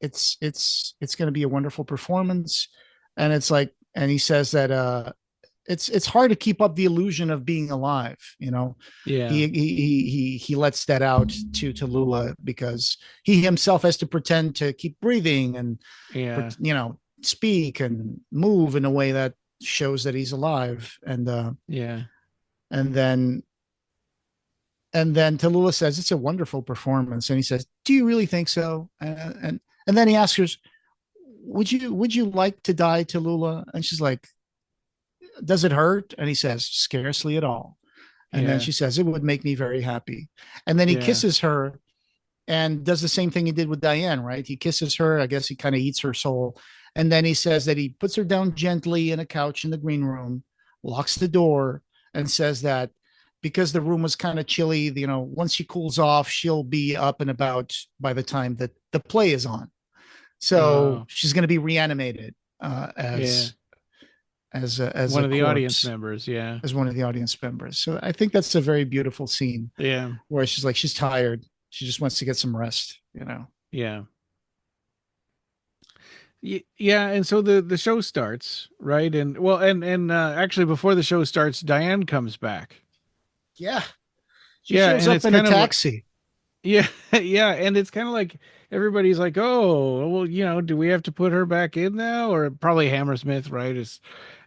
it's going to be a wonderful performance, and it's like, and he says that it's hard to keep up the illusion of being alive. Yeah. He lets that out to Tallulah because he himself has to pretend to keep breathing and Yeah. speak and move in a way that shows that he's alive. Yeah. And then Tallulah says it's a wonderful performance, and he says, "Do you really think so?" And then he asks her, "Would you like to die, Tallulah?" And she's like, "Does it hurt?" And he says, "Scarcely at all." And then Yeah. she says, "It would make me very happy." And then he Yeah. kisses her and does the same thing he did with Diane, right? He kisses her. I guess he kind of eats her soul. And then he says that he puts her down gently in a couch in the green room, locks the door, and says that because the room was kind of chilly, once she cools off, she'll be up and about by the time that the play is on. So Oh. she's going to be reanimated Yeah. as One a of the audience corpse, members. Yeah. as one of the audience members. So I think that's a very beautiful scene Yeah. where she's like, she's tired. She just wants to get some rest. Yeah. Yeah, and so the show starts, right? And well, and actually before the show starts, Diane comes back. Yeah. She Yeah, shows and up it's in a kind of taxi. yeah, yeah, and it's kind of like everybody's like, "Oh, well, do we have to put her back in now?" Or probably Hammersmith, right?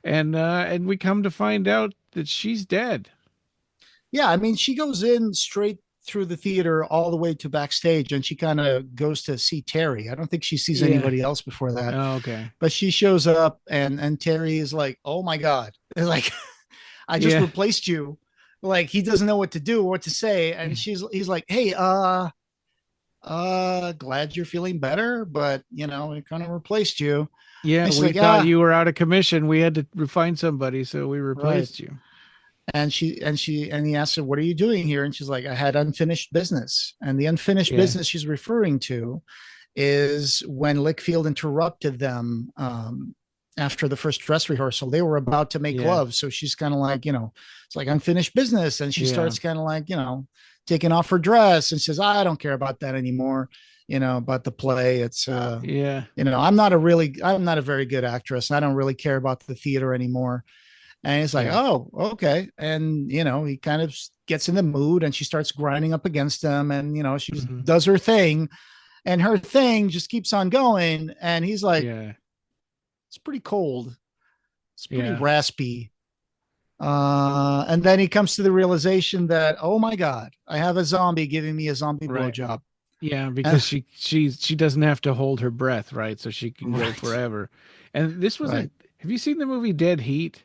And we come to find out that she's dead. Yeah. I mean, she goes in straight through the theater all the way to backstage, and she kind of goes to see Terry. I don't think she sees Yeah. anybody else before that, Oh, okay. but she shows up, and Terry is like, "Oh my God." Like, "I just Yeah. replaced you." Like, he doesn't know what to do, what to say. And he's like, "Hey, glad you're feeling better, but we kind of replaced you." Yeah, And she's we like, thought "Ah, you were out of commission. We had to find somebody, so we right." replaced you. And he asked her, "What are you doing here?" And she's like, "I had unfinished business." And the unfinished Yeah. business she's referring to is when Lickfield interrupted them after the first dress rehearsal. They were about to make Yeah. love. So she's kind of like, it's like unfinished business. And she Yeah. starts kind of like, taking off her dress and says, "I don't care about that anymore." About the play. It's, Yeah. I'm not a very good actress. And I don't really care about the theater anymore. And he's like, Yeah. "Oh, okay." And, he kind of gets in the mood, and she starts grinding up against him, and, she Hmm. does her thing, and her thing just keeps on going. And he's like, Yeah. "It's pretty cold. It's pretty Yeah. raspy." And then he comes to the realization that, "Oh my God, I have a zombie giving me a zombie Right. blowjob." Yeah, because she doesn't have to hold her breath, right? So she can go Right. forever. And this was a Right. have you seen the movie Dead Heat?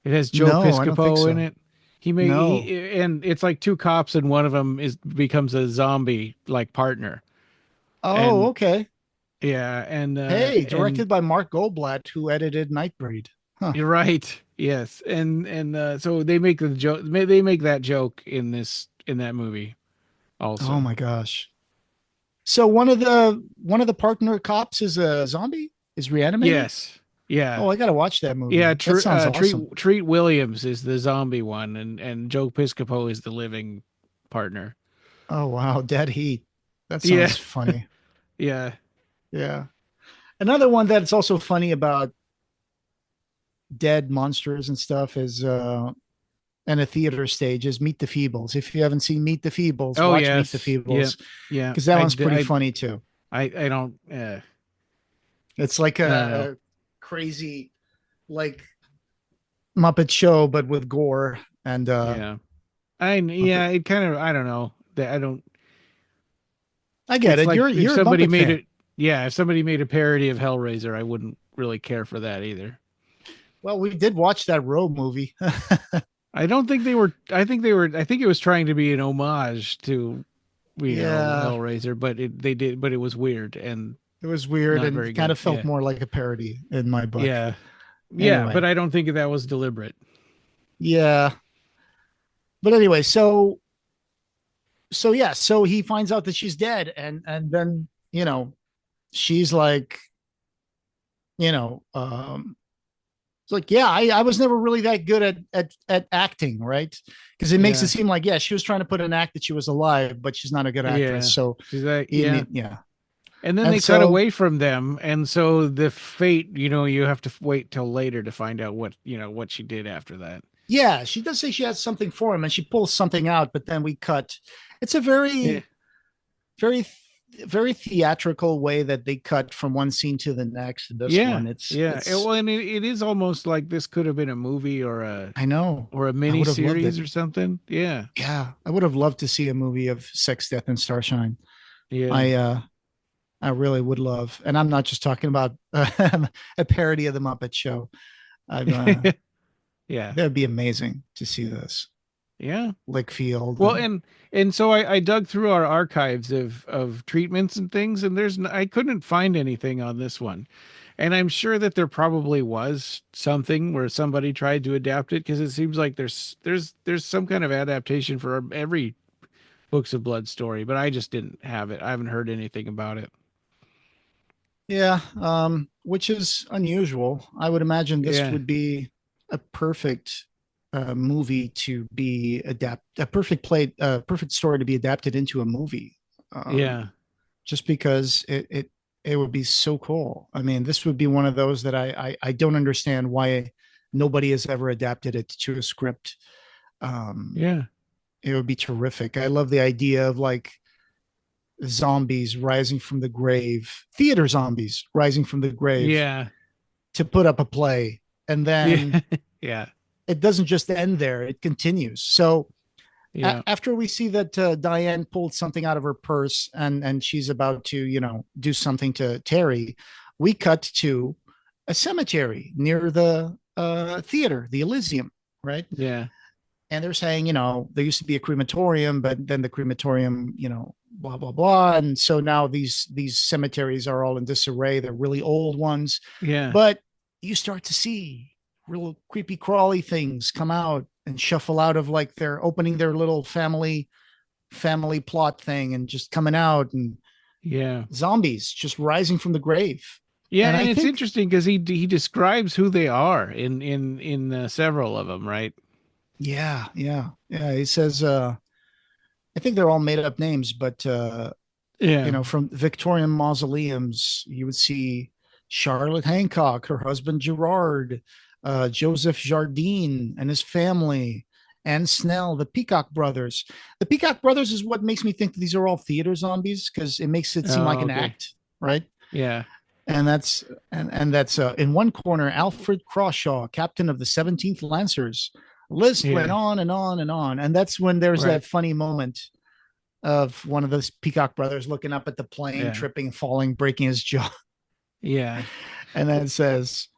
It has Joe No, I don't think Piscopo in so. it. He made No. and it's like two cops and one of them becomes a zombie like partner. Oh, And okay. yeah, Hey, and directed by Mark Goldblatt, who edited Nightbreed. Huh. you're right. Yes. And so they make the joke they make that joke in that movie Oh also. my gosh. So one of the partner cops is a zombie? Is reanimated? Yes. Yeah. Oh, I gotta watch that Yeah, movie. That sounds awesome. Treat Williams is the zombie one, and Joe Piscopo is the living partner. Oh wow, Dead Heat. That Yeah, sounds funny. yeah, Yeah. Another one that's also funny about dead monsters and stuff is and a theater stage is Meet the Feebles. If you haven't seen Meet the Feebles, oh watch Meet the yes, yeah, Feebles yeah. because that one's pretty funny too. I don't. It's like I don't know. a crazy like Muppet show, but with gore and Yeah, Muppet. yeah. It kind of I don't know. I don't. I get It's it. like if You're a somebody Muppet made fan. it. Yeah, if somebody made a parody of Hellraiser, I wouldn't really care for that either. Well, we did watch that Row movie. I don't think they were. I think they were. I think it was trying to be an homage to Yeah, Hellraiser, but they did. But it was weird and it was weird not and very kind good. of felt Yeah. more like a parody in my book. Yeah. Yeah, but Anyway, I don't think that was deliberate. yeah. But anyway, so yeah, so he finds out that she's dead, and then she's like, you know, um, It's like, yeah, I was never really that good at acting, right? Because it makes it Yeah. seem like, yeah, she was trying to put an act that she was alive, but she's not a good actress. Yeah. So, She's like, yeah. yeah, And then and they cut so away from them, and so the fate, you have to wait till later to find out what she did after that. yeah, she does say she has something for him, and she pulls something out, but then we cut. It's a Yeah. very, very theatrical way that they cut from one scene to the next. In this Yeah. one, Yeah. it's. Well, and it is almost like this could have been a movie I know. or a I mini would have loved it. series or something. Yeah. Yeah, I would have loved to see a movie of Sex, Death, and Starshine. Yeah. I really would love, and I'm not just talking about a parody of the Muppet Show. I've Yeah. That'd be amazing to see this Yeah. Lickfield Well, and and so I dug through our archives of treatments and things, and I couldn't find anything on this one, and I'm sure that there probably was something where somebody tried to adapt it because it seems like there's some kind of adaptation for every Books of Blood story, but I just didn't have it. I haven't heard anything about it. yeah, which is unusual. I would imagine this Yeah, would be a perfect movie to be a perfect perfect story to be adapted into a movie. Um, yeah, just because it would be so cool. I mean, this would be one of those that I don't understand why nobody has ever adapted it to a script. Um, yeah, it would be terrific. I love the idea of like zombies rising from the grave, theater zombies rising from the grave yeah, to put up a play. And yeah, then yeah, it doesn't just end there, it continues. So yeah, after we see that Diane pulled something out of her purse and she's about to, do something to Terry, we cut to a cemetery near the theater, the Elysium, right? yeah, And they're saying, there used to be a crematorium, but then the crematorium, blah blah blah, and so now these cemeteries are all in disarray. They're really old ones, yeah, but you start to see real creepy crawly things come out and shuffle out of like they're opening their little family plot thing and just coming out, and yeah. zombies just rising from the grave. Yeah, And and I it's think, interesting because he describes who they are in several of them, right? yeah, he says I think they're all made up names, but Yeah, from Victorian mausoleums, you would see Charlotte Hancock, her husband Gerard, Joseph Jardine and his family, Anne Snell, the Peacock brothers. The Peacock brothers is what makes me think that these are all theater zombies because it makes it seem like oh, an okay. act, right? Yeah, And that's in one corner, Alfred Crawshaw, captain of the 17th Lancers. List went yeah, on and on and on, and that's when there's right. that funny moment of one of those Peacock brothers looking up at the plane, Yeah, tripping, falling, breaking his jaw. yeah, And then it says,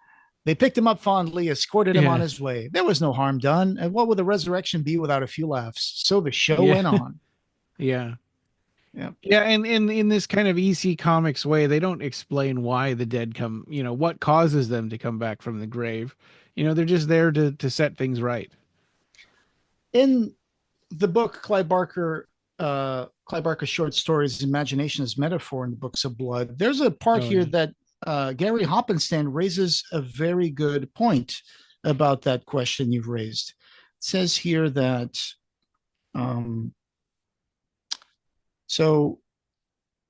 they picked him up fondly, escorted him on yeah, his way. There was no harm done. And what would the resurrection be without a few laughs? So the show yeah, went on. yeah. Yeah. Yeah, and in this kind of EC Comics way, they don't explain why the dead come, what causes them to come back from the grave. They're just there to set things right. In the book, Clive Barker's short stories, Imagination as Metaphor in the Books of Blood, there's a part Oh here yeah. that Gary Hoppenstein raises a very good point about that question you've raised. It says here that um, so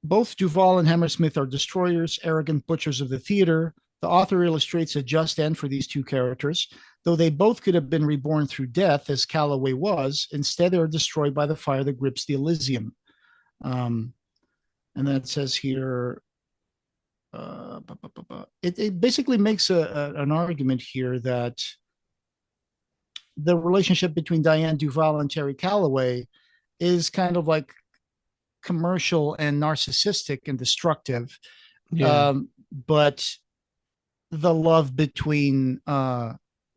both Duvall and Hammersmith are destroyers, arrogant butchers of the theater. The author illustrates a just end for these two characters. Though they both could have been reborn through death, as Calloway was, instead they are destroyed by the fire that grips the Elysium. Um, and that says here, it basically makes an argument here that the relationship between Diane Duvall and Terry Calloway is kind of like commercial and narcissistic and destructive. Yeah. But the love between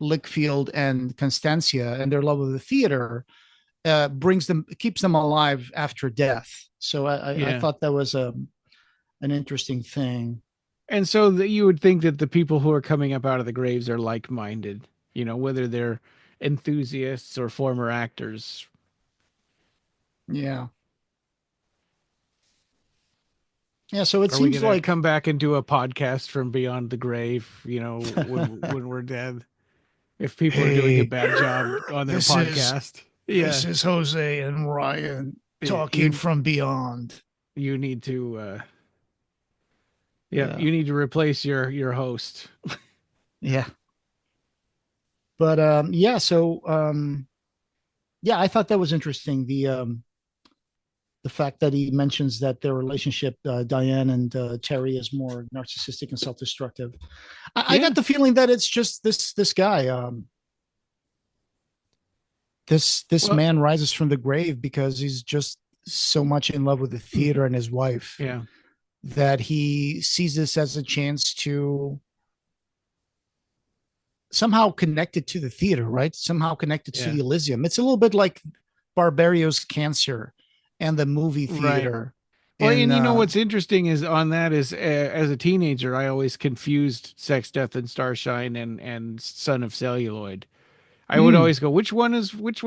Lickfield and Constancia and their love of the theater keeps them alive after death. So I Yeah. thought that was an interesting thing. And so that you would think that the people who are coming up out of the graves are like-minded, whether they're enthusiasts or former actors. Yeah. Yeah, so it Are we seems gonna like come back and do a podcast from beyond the grave? You know, when we're dead, if people are doing a hey, bad job on their this is podcast, this yeah, is Jose and Ryan talking you from beyond. you need to yeah, Yeah. you need to replace your host. Yeah. But yeah, so yeah, I thought that was interesting. The fact that he mentions that their relationship, Diane and Terry, is more narcissistic and self-destructive. I Yeah, got the feeling that it's just this guy. This well, man rises from the grave because he's just so much in love with the theater and his wife yeah, that he sees this as a chance to somehow connect it to the theater, right? Somehow connected to yeah, the Elysium. It's a little bit like Barbario's Cancer and the movie right. theater Well, in and you know what's interesting is on that is as a teenager, I always confused Sex, Death, and Starshine and Son of Celluloid. I would mm, always go, which one is which?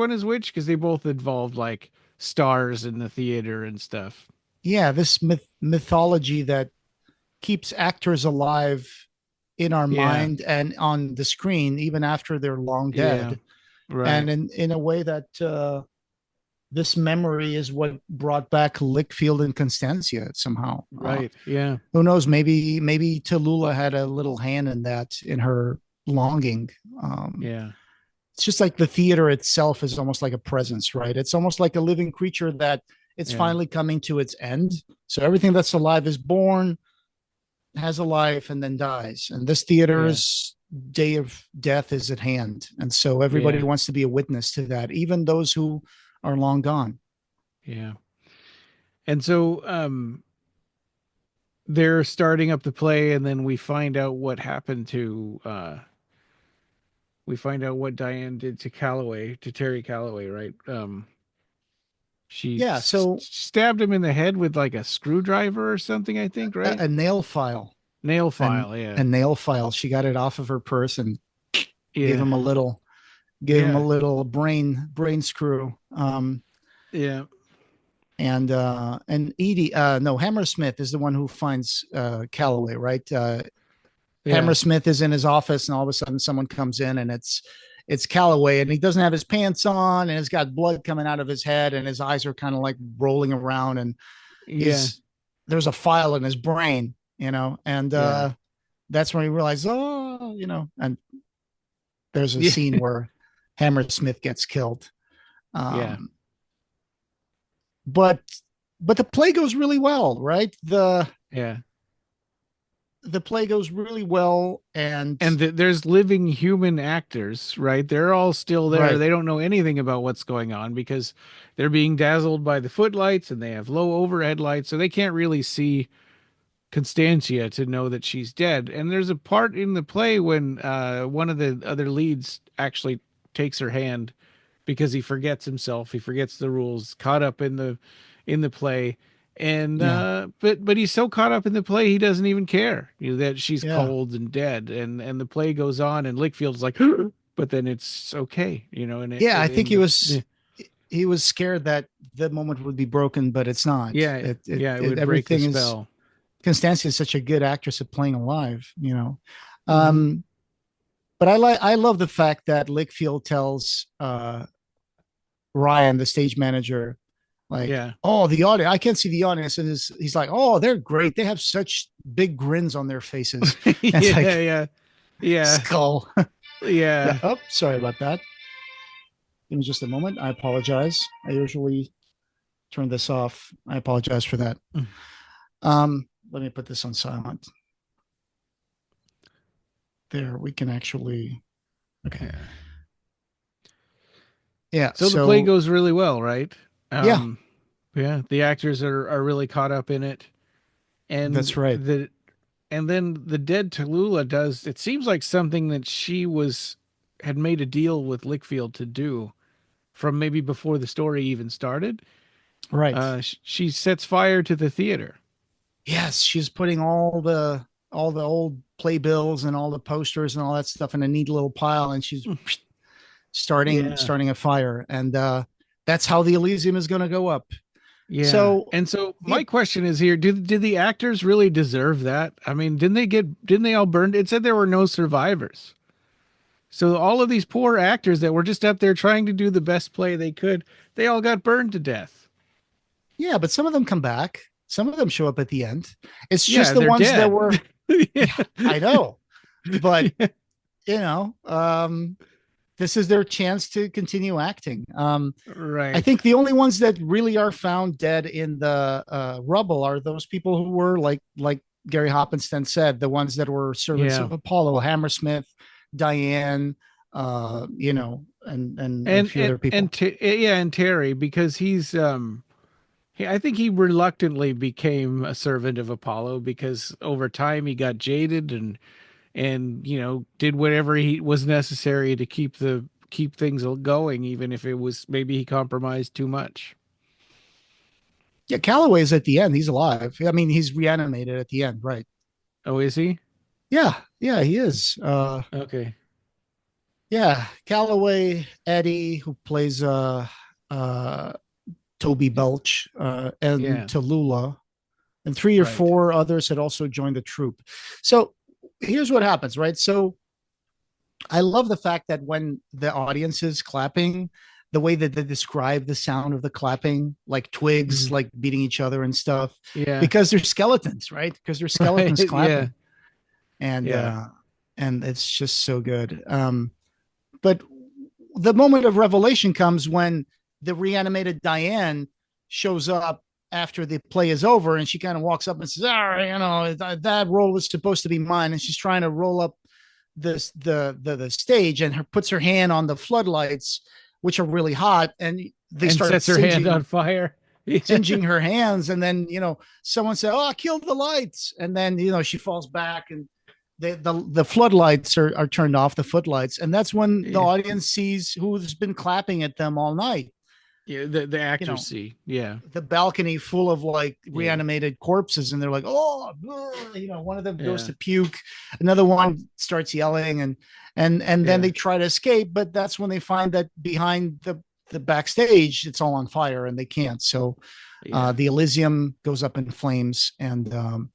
Because they both involved like stars in the theater and stuff. yeah, this mythology that keeps actors alive in our Yeah, mind and on the screen even after they're long yeah, dead, right, and in a way that this memory is what brought back Lickfield and Constantia somehow. right, yeah, Who knows? Maybe Tallulah had a little hand in that, in her longing. Um, yeah, it's just like the theater itself is almost like a presence, right? It's almost like a living creature that it's yeah, finally coming to its end. So everything that's alive is born, has a life, and then dies. And this yeah, theater's day of death is at hand. And so everybody yeah, wants to be a witness to that, even those who are long gone. yeah. And so they're starting up the play, and then we find out what happened to we find out what Diane did to Calloway, to Terry Calloway, right? She Yeah. So stabbed him in the head with like a screwdriver or something, I think, right? a nail file Nail and file, yeah. a nail file. She got it off of her purse and gave Yeah. him a little Yeah. brain screw. Yeah. And Edie, no, Hammersmith is the one who finds Calloway, right? Yeah. Hammersmith is in his office, and all of a sudden someone comes in, and it's Calloway, and he doesn't have his pants on, and he's got blood coming out of his head, and his eyes are kind of like rolling around, and Yeah. he's there's a file in his brain, and Yeah. that's when he realizes, and there's a Yeah. scene where Hammersmith gets killed. Yeah. Um, but but the play goes really well, right? Yeah. The play goes really well, and And there's living human actors, right? They're all still there. right, They don't know anything about what's going on because they're being dazzled by the footlights and they have low overhead lights, so they can't really see Constantia to know that she's dead. And there's a part in the play when one of the other leads actually takes her hand because he forgets himself, he forgets the rules, caught up in the play. And yeah, but he's so caught up in the play he doesn't even care, that she's yeah, cold and dead. And the play goes on and Lickfield's like but then it's okay, and yeah. I think in the yeah, he was scared that the moment would be broken, but it's not. yeah, yeah, it would break the Everything is. spell. Constantia is such a good actress at playing alive. Hmm. Um, but I love the fact that Lickfield tells Ryan, the stage manager, like, Yeah. oh, the audience, I can't see the audience. And he's like, oh, they're great. They have such big grins on their faces. And it's Yeah, like, yeah, yeah, skull. Yeah. yeah. Oh, sorry about that. Give me just a moment. I apologize. I usually turn this off. I apologize for that. Let me put this on silent. There, we can actually. Okay. Yeah. Yeah. So the play So, goes really well, right? yeah, Um, yeah, the actors are really caught up in it, that's and right. then the dead Tallulah does. It seems like something that she had made a deal with Lickfield to do from maybe before the story even started. Right. She sets fire to the theater. Yes, she's putting all the old playbills and all the posters and all that stuff in a neat little pile, and she's starting Yeah, starting a fire, and that's how the Elysium is going to go up. Yeah. So And so my the question is here, did the actors really deserve that? I mean, didn't they all burn? It said there were no survivors. So all of these poor actors that were just up there trying to do the best play they could, they all got burned to death. Yeah, but some of them come back. Some of them show up at the end. It's just Yeah, the they're ones that dead. were. Yeah. Yeah, I know, but you know, this is their chance to continue acting. I Right. think the only ones that really are found dead in the rubble are those people who were like Gary Hoppenstein said, the ones that were servants Yeah. of Apollo, Hammersmith, Diane, and a few other people. Yeah, and Terry, because I think he reluctantly became a servant of Apollo because over time he got jaded and did whatever he was necessary to keep things going, even if it was maybe he compromised too much. Yeah, Calloway's at the end. He's alive. I mean, he's reanimated at the end, right? Oh, is he? Yeah, he is. Okay. Yeah, Calloway, Eddie, who plays uh Toby Belch, and Yeah. Tallulah, and three or Right. four others had also joined the troop. So here's what happens, right? So I love the fact that when the audience is clapping, the way that they describe the sound of the clapping, like twigs, Mhm. like beating each other and stuff, Yeah. because they're skeletons, right? Because they're Right. skeletons Yeah. clapping, and Yeah. uh, and it's just so good. But the moment of revelation comes when the reanimated Diane shows up after the play is over, and she kind of walks up and says, "All right, that role was supposed to be mine," and she's trying to roll up the stage, and puts her hand on the floodlights, which are really hot, and they And start sets her hand on singeing fire. Yeah. singeing her hands, and then someone said, "Oh, I killed the lights," and then she falls back, and the floodlights are turned off, the footlights, and that's when the Yeah. audience sees who's been clapping at them all night. Yeah. The You actors know, see. Yeah. the balcony full of like Yeah. reanimated corpses, and they're like, "Oh," one of them goes Yeah. to puke, another one starts yelling, and then Yeah. they try to escape, but that's when they find that behind the backstage it's all on fire and they can't. So Yeah. the Elysium goes up in flames, and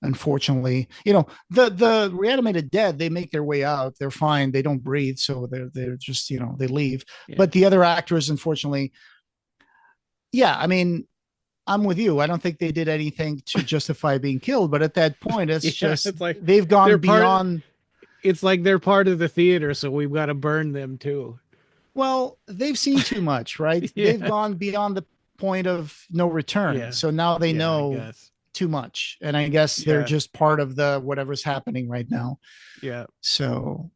unfortunately, the reanimated dead, they make their way out, they're fine, they don't breathe, so they're just they leave. Yeah. But the other actors, unfortunately, yeah, I mean, I'm with you. I don't think they did anything to justify being killed, but at that point, it's Yeah. just It's like they've they're gone part. beyond. It's like they're part of the theater, so we've got to burn them too. Well, they've seen too much, right? They've Yeah. gone beyond the point of no return. Yeah. So now they Yeah. I know guess. too much. And I guess they're Yeah. just part of the whatever's happening right now. Yeah. So,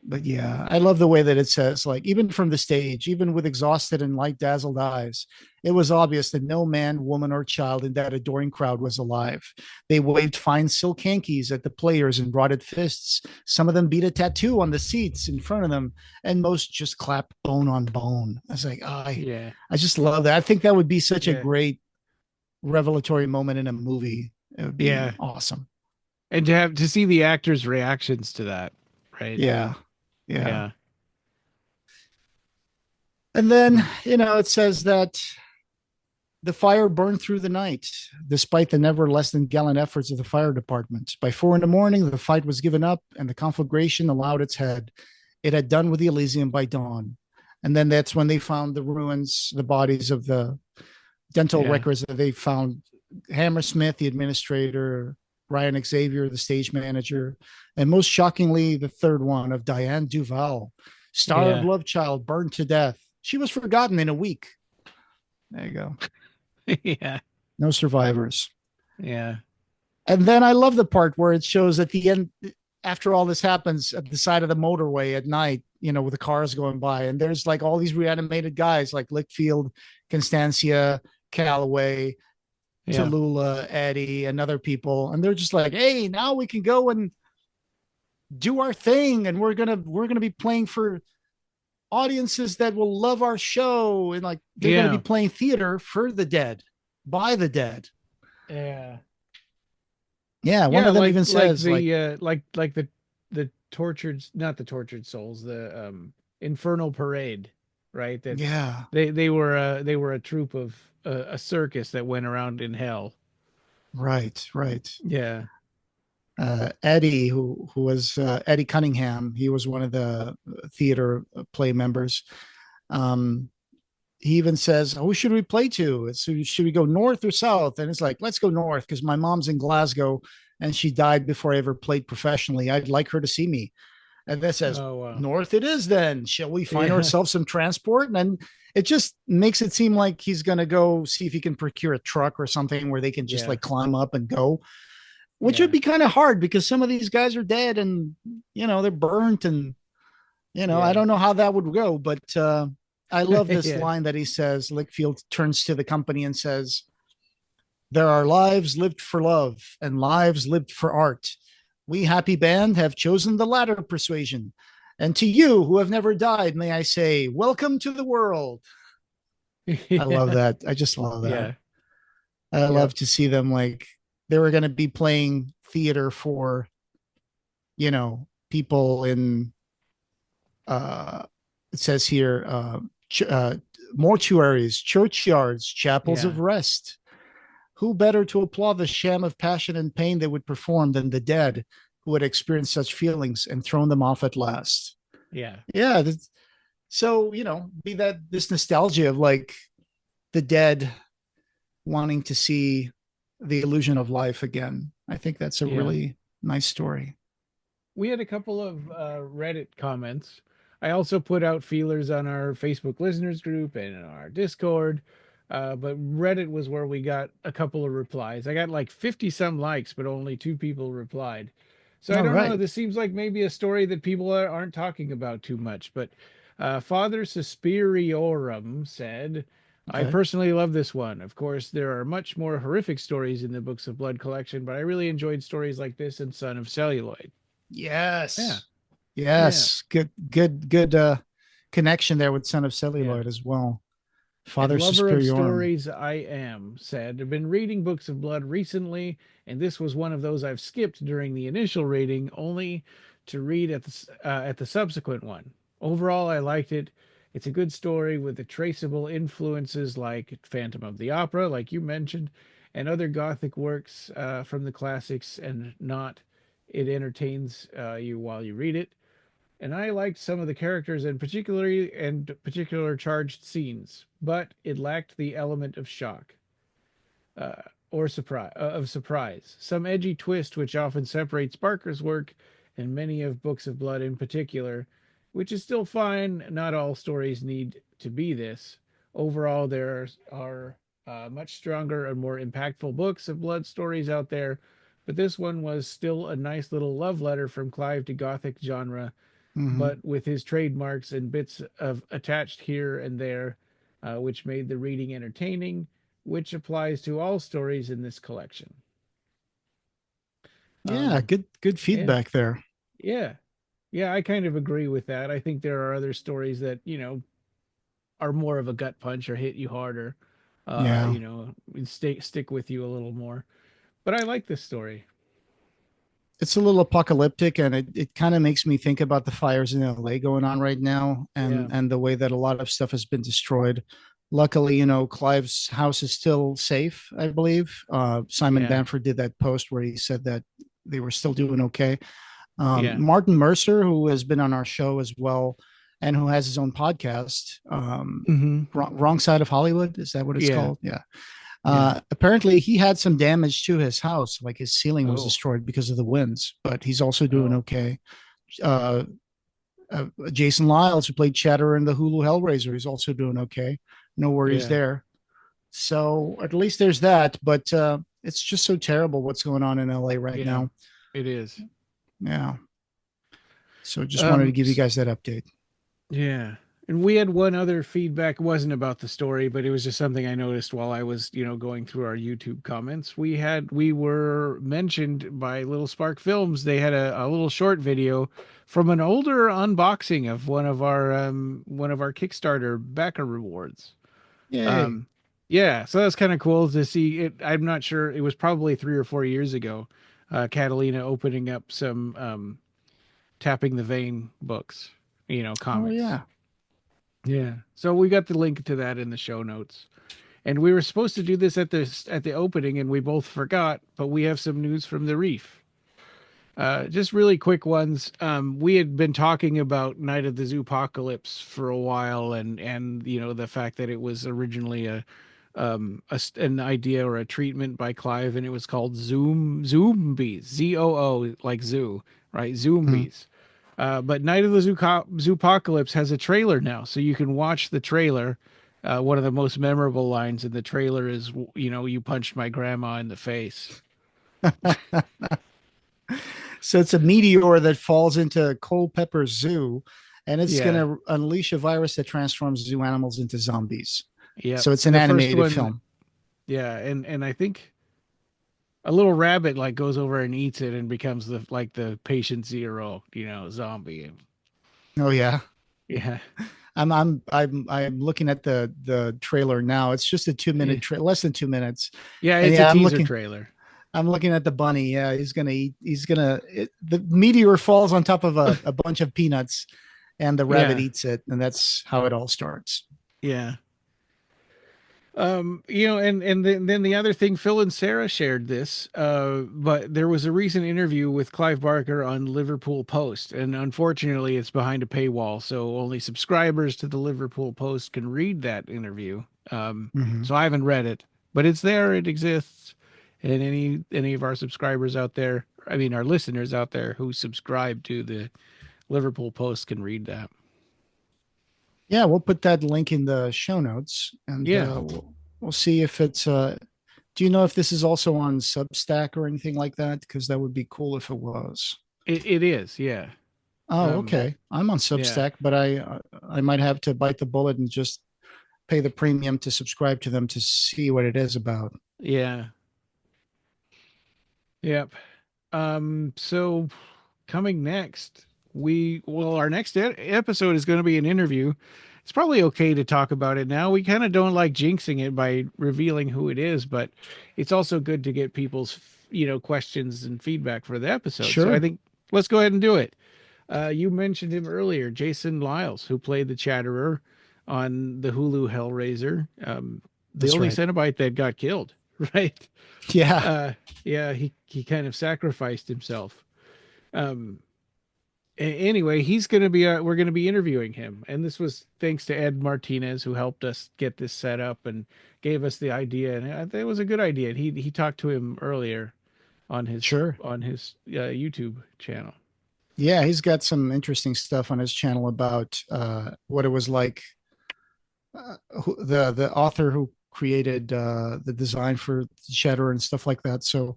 but yeah, I love the way that it says, like, even from the stage, even with exhausted and light dazzled eyes, it was obvious that no man, woman, or child in that adoring crowd was alive. They waved fine silk hankies at the players and rotted fists. Some of them beat a tattoo on the seats in front of them, and most just clapped bone on bone. I was like, oh, Yeah. I just love that. I think that would be such a Yeah. great revelatory moment in a movie. It would be Yeah. awesome. And to see the actors' reactions to that, right? Yeah. Yeah. Yeah. And then, it says that the fire burned through the night, despite the never less than gallant efforts of the fire department. By 4 a.m, the fight was given up and the conflagration allowed its head. It had done with the Elysium by dawn. And then that's when they found the ruins, the bodies of the dental Yeah. records that they found. Hammersmith, the administrator, Ryan Xavier, the stage manager, and most shockingly, the third one of Diane Duval, star of Yeah. Love Child, burned to death. She was forgotten in a week. There you go. Yeah. No survivors. Yeah. And then I love the part where it shows at the end, after all this happens, at the side of the motorway at night, with the cars going by, and there's like all these reanimated guys like Lickfield, Constancia, Calloway, Yeah. Tallulah, Eddie, and other people, and they're just like, "Hey, now we can go and do our thing, and we're gonna be playing for audiences that will love our show, and like they're gonna be Yeah. playing theater for the dead, by the dead." Yeah. Yeah, one Yeah, of them like even like says, like, the like the tortured, not the tortured souls, the infernal parade, right? That "Yeah, they were a troop a circus that went around in hell. Right, right. Yeah. Eddie, who was Eddie Cunningham, he was one of the theater play members. Um, he even says, "Who should we play to? Should we go north or south?" And it's like, let's go north because my mom's in Glasgow and she died before I ever played professionally. I'd like her to see me. And that says, Oh wow. north it is then. Shall we find Yeah. ourselves some transport? And then it just makes it seem like he's going to go see if he can procure a truck or something where they can just Yeah. like climb up and go, which would Yeah. be kind of hard because some of these guys are dead and, they're burnt. And, I Yeah. don't know how that would go. But I love this Yeah. line that he says. Lickfield turns to the company and says, there are lives lived for love and lives lived for art. We, happy band, have chosen the latter persuasion. And to you who have never died, may I say, welcome to the world. I love Yeah. that. I just love that. Yeah. I Yep. love to see them like they were going to be playing theater for, people in, uh, it says here, mortuaries, churchyards, chapels Yeah. of rest. Who better to applaud the sham of passion and pain they would perform than the dead who had experienced such feelings and thrown them off at last? Yeah. Yeah. So, be that this nostalgia of like the dead wanting to see the illusion of life again. I think that's a Yeah. really nice story. We had a couple of Reddit comments. I also put out feelers on our Facebook listeners group and in our Discord. But Reddit was where we got a couple of replies. I got like 50 some likes, but only two people replied. So I All don't know. right. This seems like maybe a story that people aren't talking about too much. But Father Suspiriorum said, I Okay. personally love this one. Of course, there are much more horrific stories in the Books of Blood collection, but I really enjoyed stories like this and Son of Celluloid. Yeah. Yes. Yeah. Yes. Good connection there with Son of Yeah. Celluloid as well. And Father lover of Suspiriorum. stories I am, said, I've been reading Books of Blood recently, and this was one of those I've skipped during the initial reading, only to read at the subsequent one. Overall, I liked it. It's a good story with the traceable influences like Phantom of the Opera, like you mentioned, and other Gothic works from the classics, and not it entertains you while you read it. And I liked some of the characters and particular charged scenes, but it lacked the element of shock uh, or surprise. Some edgy twist which often separates Barker's work and many of Books of Blood in particular, which is still fine. Not all stories need to be this. Overall, there are much stronger and more impactful books of blood stories out there, but this one was still a nice little love letter from Clive to Gothic genre, Mm-hmm. but with his trademarks and bits of attached here and there, which made the reading entertaining, which applies to all stories in this collection. Yeah, Um, good yeah, feedback there. yeah, yeah. I kind of agree with that. I think there are other stories that are more of a gut punch or hit you harder. Yeah. Stick with you a little more. But I like this story. It's a little apocalyptic and it kind of makes me think about the fires in LA going on right now Yeah, and the way that a lot of stuff has been destroyed. Luckily, Clive's house is still safe, I believe. Simon yeah, Bamford did that post where he said that they were still doing okay. yeah, Martin Mercer, who has been on our show as well, and who has his own podcast, mm-hmm. Wrong Side of Hollywood. Is that what it's Yeah, called? Yeah. yeah. Apparently, he had some damage to his house, like his ceiling was Oh, destroyed because of the winds, but he's also doing oh, okay. Uh, Jason Lyles, who played Chatterer in the Hulu Hellraiser, he's also doing okay. No worries yeah, there. So at least there's that, but it's just so terrible what's going on in LA right yeah. now. It is. Yeah. So just wanted to Um, give you guys that update. Yeah. And we had one other feedback. It wasn't about the story, but it was just something I noticed while I was, going through our YouTube comments. We were mentioned by Little Spark Films. They had a little short video from an older unboxing of one of our Kickstarter backer rewards. Yay. Um, yeah, so that's kind of cool to see it. I'm not sure. It was probably 3 or 4 years ago. Catalina opening up some tapping the vein books, Oh comics. yeah. Yeah. So we got the link to that in the show notes. And we were supposed to do this at the opening, and we both forgot. But we have some news from the Reef. Just really quick ones. We had been talking about Night of the Zoopocalypse for a while, and the fact that it was originally an idea or a treatment by Clive, and it was called Zombies, ZOO, like zoo, right? Hmm. Zombies. But Night of the Zoopocalypse has a trailer now, so you can watch the trailer. One of the most memorable lines in the trailer is, you punched my grandma in the face. So it's a meteor that falls into Culpeper Zoo, and it's going Yeah. to unleash a virus that transforms zoo animals into zombies. Yep. So it's an The first animated one, film. yeah, and I think a little rabbit like goes over and eats it and becomes the patient zero, zombie. Oh yeah, Yeah. I'm looking at the trailer now. It's just a 2 minute less than 2 minutes, Yeah, and it's a yeah, teaser trailer. I'm looking at the bunny. Yeah, he's gonna eat. The meteor falls on top of a bunch of peanuts, and the rabbit Yeah. eats it, and that's how it all starts. Yeah. And then the other thing, Phil and Sarah shared this, but there was a recent interview with Clive Barker on Liverpool Post, and unfortunately, it's behind a paywall, so only subscribers to the Liverpool Post can read that interview. Hmm. So I haven't read it, but it's there, it exists, and any of our subscribers out there, I mean, our listeners out there who subscribe to the Liverpool Post can read that. Yeah, we'll put that link in the show notes, and Yeah, we'll see if it's. Do you know if this is also on Substack or anything like that? Because that would be cool if it was. it is. Yeah. Oh, Um, okay. I'm on yeah. Substack, but I might have to bite the bullet and just pay the premium to subscribe to them to see what it is about. Yeah. Yep. So coming next, our next episode is going to be an interview. It's probably okay to talk about it now. We kind of don't like jinxing it by revealing who it is, but it's also good to get people's, questions and feedback for the episode. So I Sure, think let's go ahead and do it. You mentioned him earlier, Jason Lyles, who played the Chatterer on the Hulu Hellraiser, the that's only right. Cenobite that got killed, right? Yeah, uh yeah, he kind of sacrificed himself. um anyway, he's gonna be we're gonna be interviewing him, and this was thanks to Ed Martinez, who helped us get this set up and gave us the idea, and I think it was a good idea. And he talked to him earlier on his sure. YouTube channel. Yeah, he's got some interesting stuff on his channel about what it was like. The author who created the design for Shatter and stuff like that. So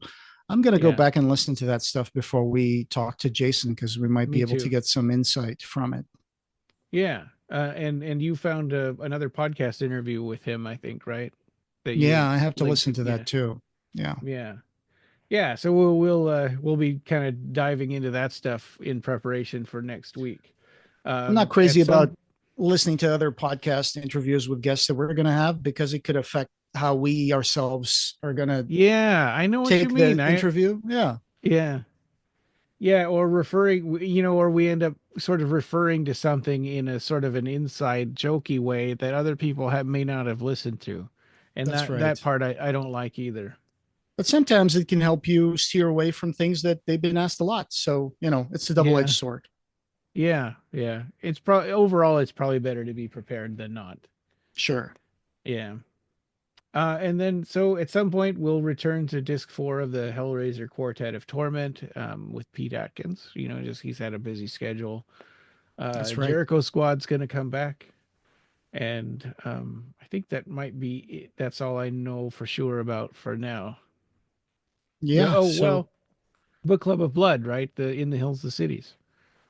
I'm going to go Yeah, back and listen to that stuff before we talk to Jason because we might be me able to too. get some insight from it. Yeah. And you found another podcast interview with him, I think, right? That Yeah, you I have to linked listen to. to Yeah. that too. Yeah. Yeah. Yeah, so we'll be kind of diving into that stuff in preparation for next week. I'm not At crazy about some listening to other podcast interviews with guests that we're going to have because it could affect how we ourselves are going to Yeah, I know what you take mean. the interview. Yeah, Yeah. Yeah, or referring, or we end up sort of referring to something in a sort of an inside jokey way that other people may not have listened to. And that's that right. part I don't like either. But sometimes it can help you steer away from things that they've been asked a lot. So, it's a double edged Yeah. sword. Yeah, yeah. It's probably overall it's probably better to be prepared than not. Sure. Yeah. And then, so at some point, we'll return to disc 4 of the Hellraiser Quartet of Torment, with Pete Atkins. Just he's had a busy schedule. That's right. Jericho Squad's going to come back. And I think that might be it. That's all I know for sure about for now. Yeah. Oh, So, well, Book Club of Blood, right? The In the Hills, the Cities.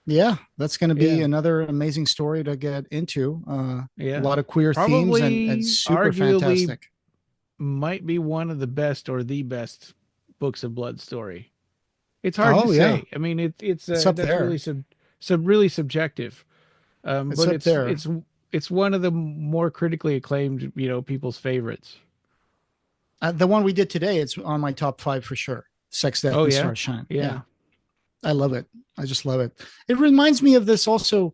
yeah, that's going to be Yeah. another amazing story to get into. A Yeah. lot of queer themes and Probably, super arguably, fantastic. might be one of the best or the best Books of Blood story. It's hard to Oh, yeah. say. I mean, it's It's up that's really there. really subjective. It's But up there. it's one of the more critically acclaimed, people's favorites. The one we did today, it's on my top five for sure. Sex, Death, Oh and yeah, Starshine. yeah, Yeah. I love it. I just love it. It reminds me of this also,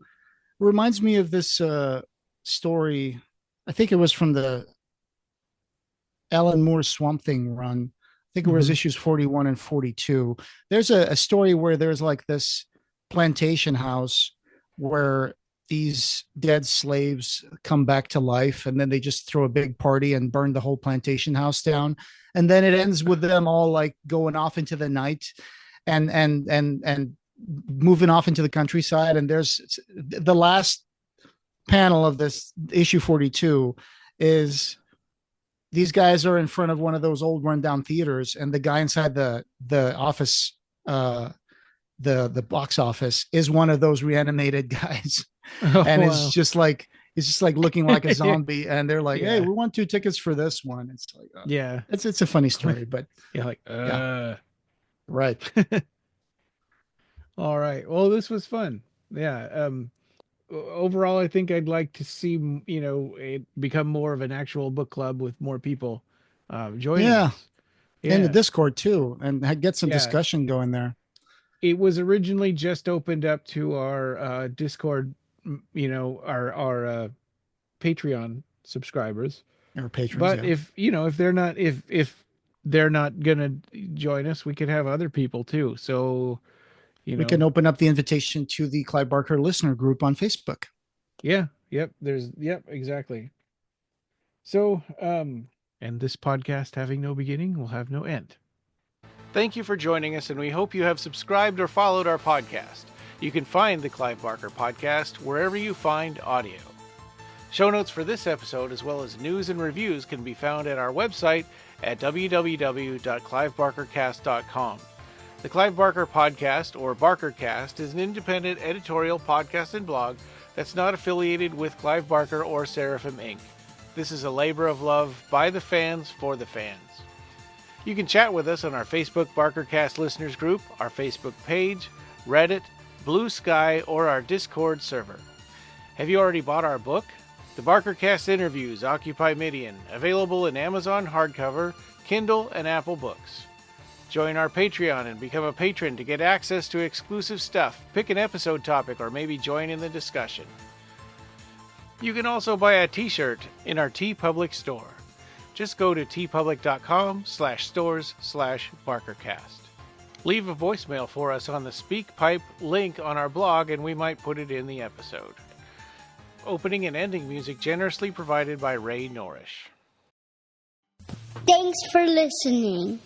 reminds me of this story. I think it was from the Alan Moore's Swamp Thing run. I think it was Mhm. issues 41 and 42. There's a story where there's like this plantation house where these dead slaves come back to life, and then they just throw a big party and burn the whole plantation house down. And then it ends with them all like going off into the night and moving off into the countryside. And there's the last panel of this issue 42 is these guys are in front of one of those old rundown theaters, and the guy inside the office, the box office, is one of those reanimated guys, Oh, and wow. it's just like looking like a zombie, and they're like, "Hey, Yeah. we want 2 tickets for this one." It's like, Yeah. it's a funny story, but Yeah. Like, yeah, right. all right. Well, this was fun. Yeah. Overall, I think I'd like to see, it become more of an actual book club with more people joining Yeah, us. in the Yeah. Discord too, and get some Yeah. discussion going there. It was originally just opened up to our Discord, our Patreon subscribers. Or patrons, But yeah. if they're not gonna join us, we could have other people too. So, We can open up the invitation to the Clive Barker listener group on Facebook. yeah, yep, exactly. So, and this podcast having no beginning will have no end. Thank you for joining us, and we hope you have subscribed or followed our podcast. You can find the Clive Barker Podcast wherever you find audio. Show notes for this episode, as well as news and reviews, can be found at our website at www.clivebarkercast.com. The Clive Barker Podcast, or BarkerCast, is an independent editorial podcast and blog that's not affiliated with Clive Barker or Seraphim Inc. This is a labor of love by the fans for the fans. You can chat with us on our Facebook BarkerCast listeners group, our Facebook page, Reddit, Blue Sky, or our Discord server. Have you already bought our book? The BarkerCast Interviews Occupy Midian, available in Amazon hardcover, Kindle, and Apple Books. Join our Patreon and become a patron to get access to exclusive stuff, pick an episode topic, or maybe join in the discussion. You can also buy a t-shirt in our TeePublic store. Just go to teepublic.com/stores/BarkerCast. Leave a voicemail for us on the SpeakPipe link on our blog, and we might put it in the episode. Opening and ending music generously provided by Ray Norrish. Thanks for listening.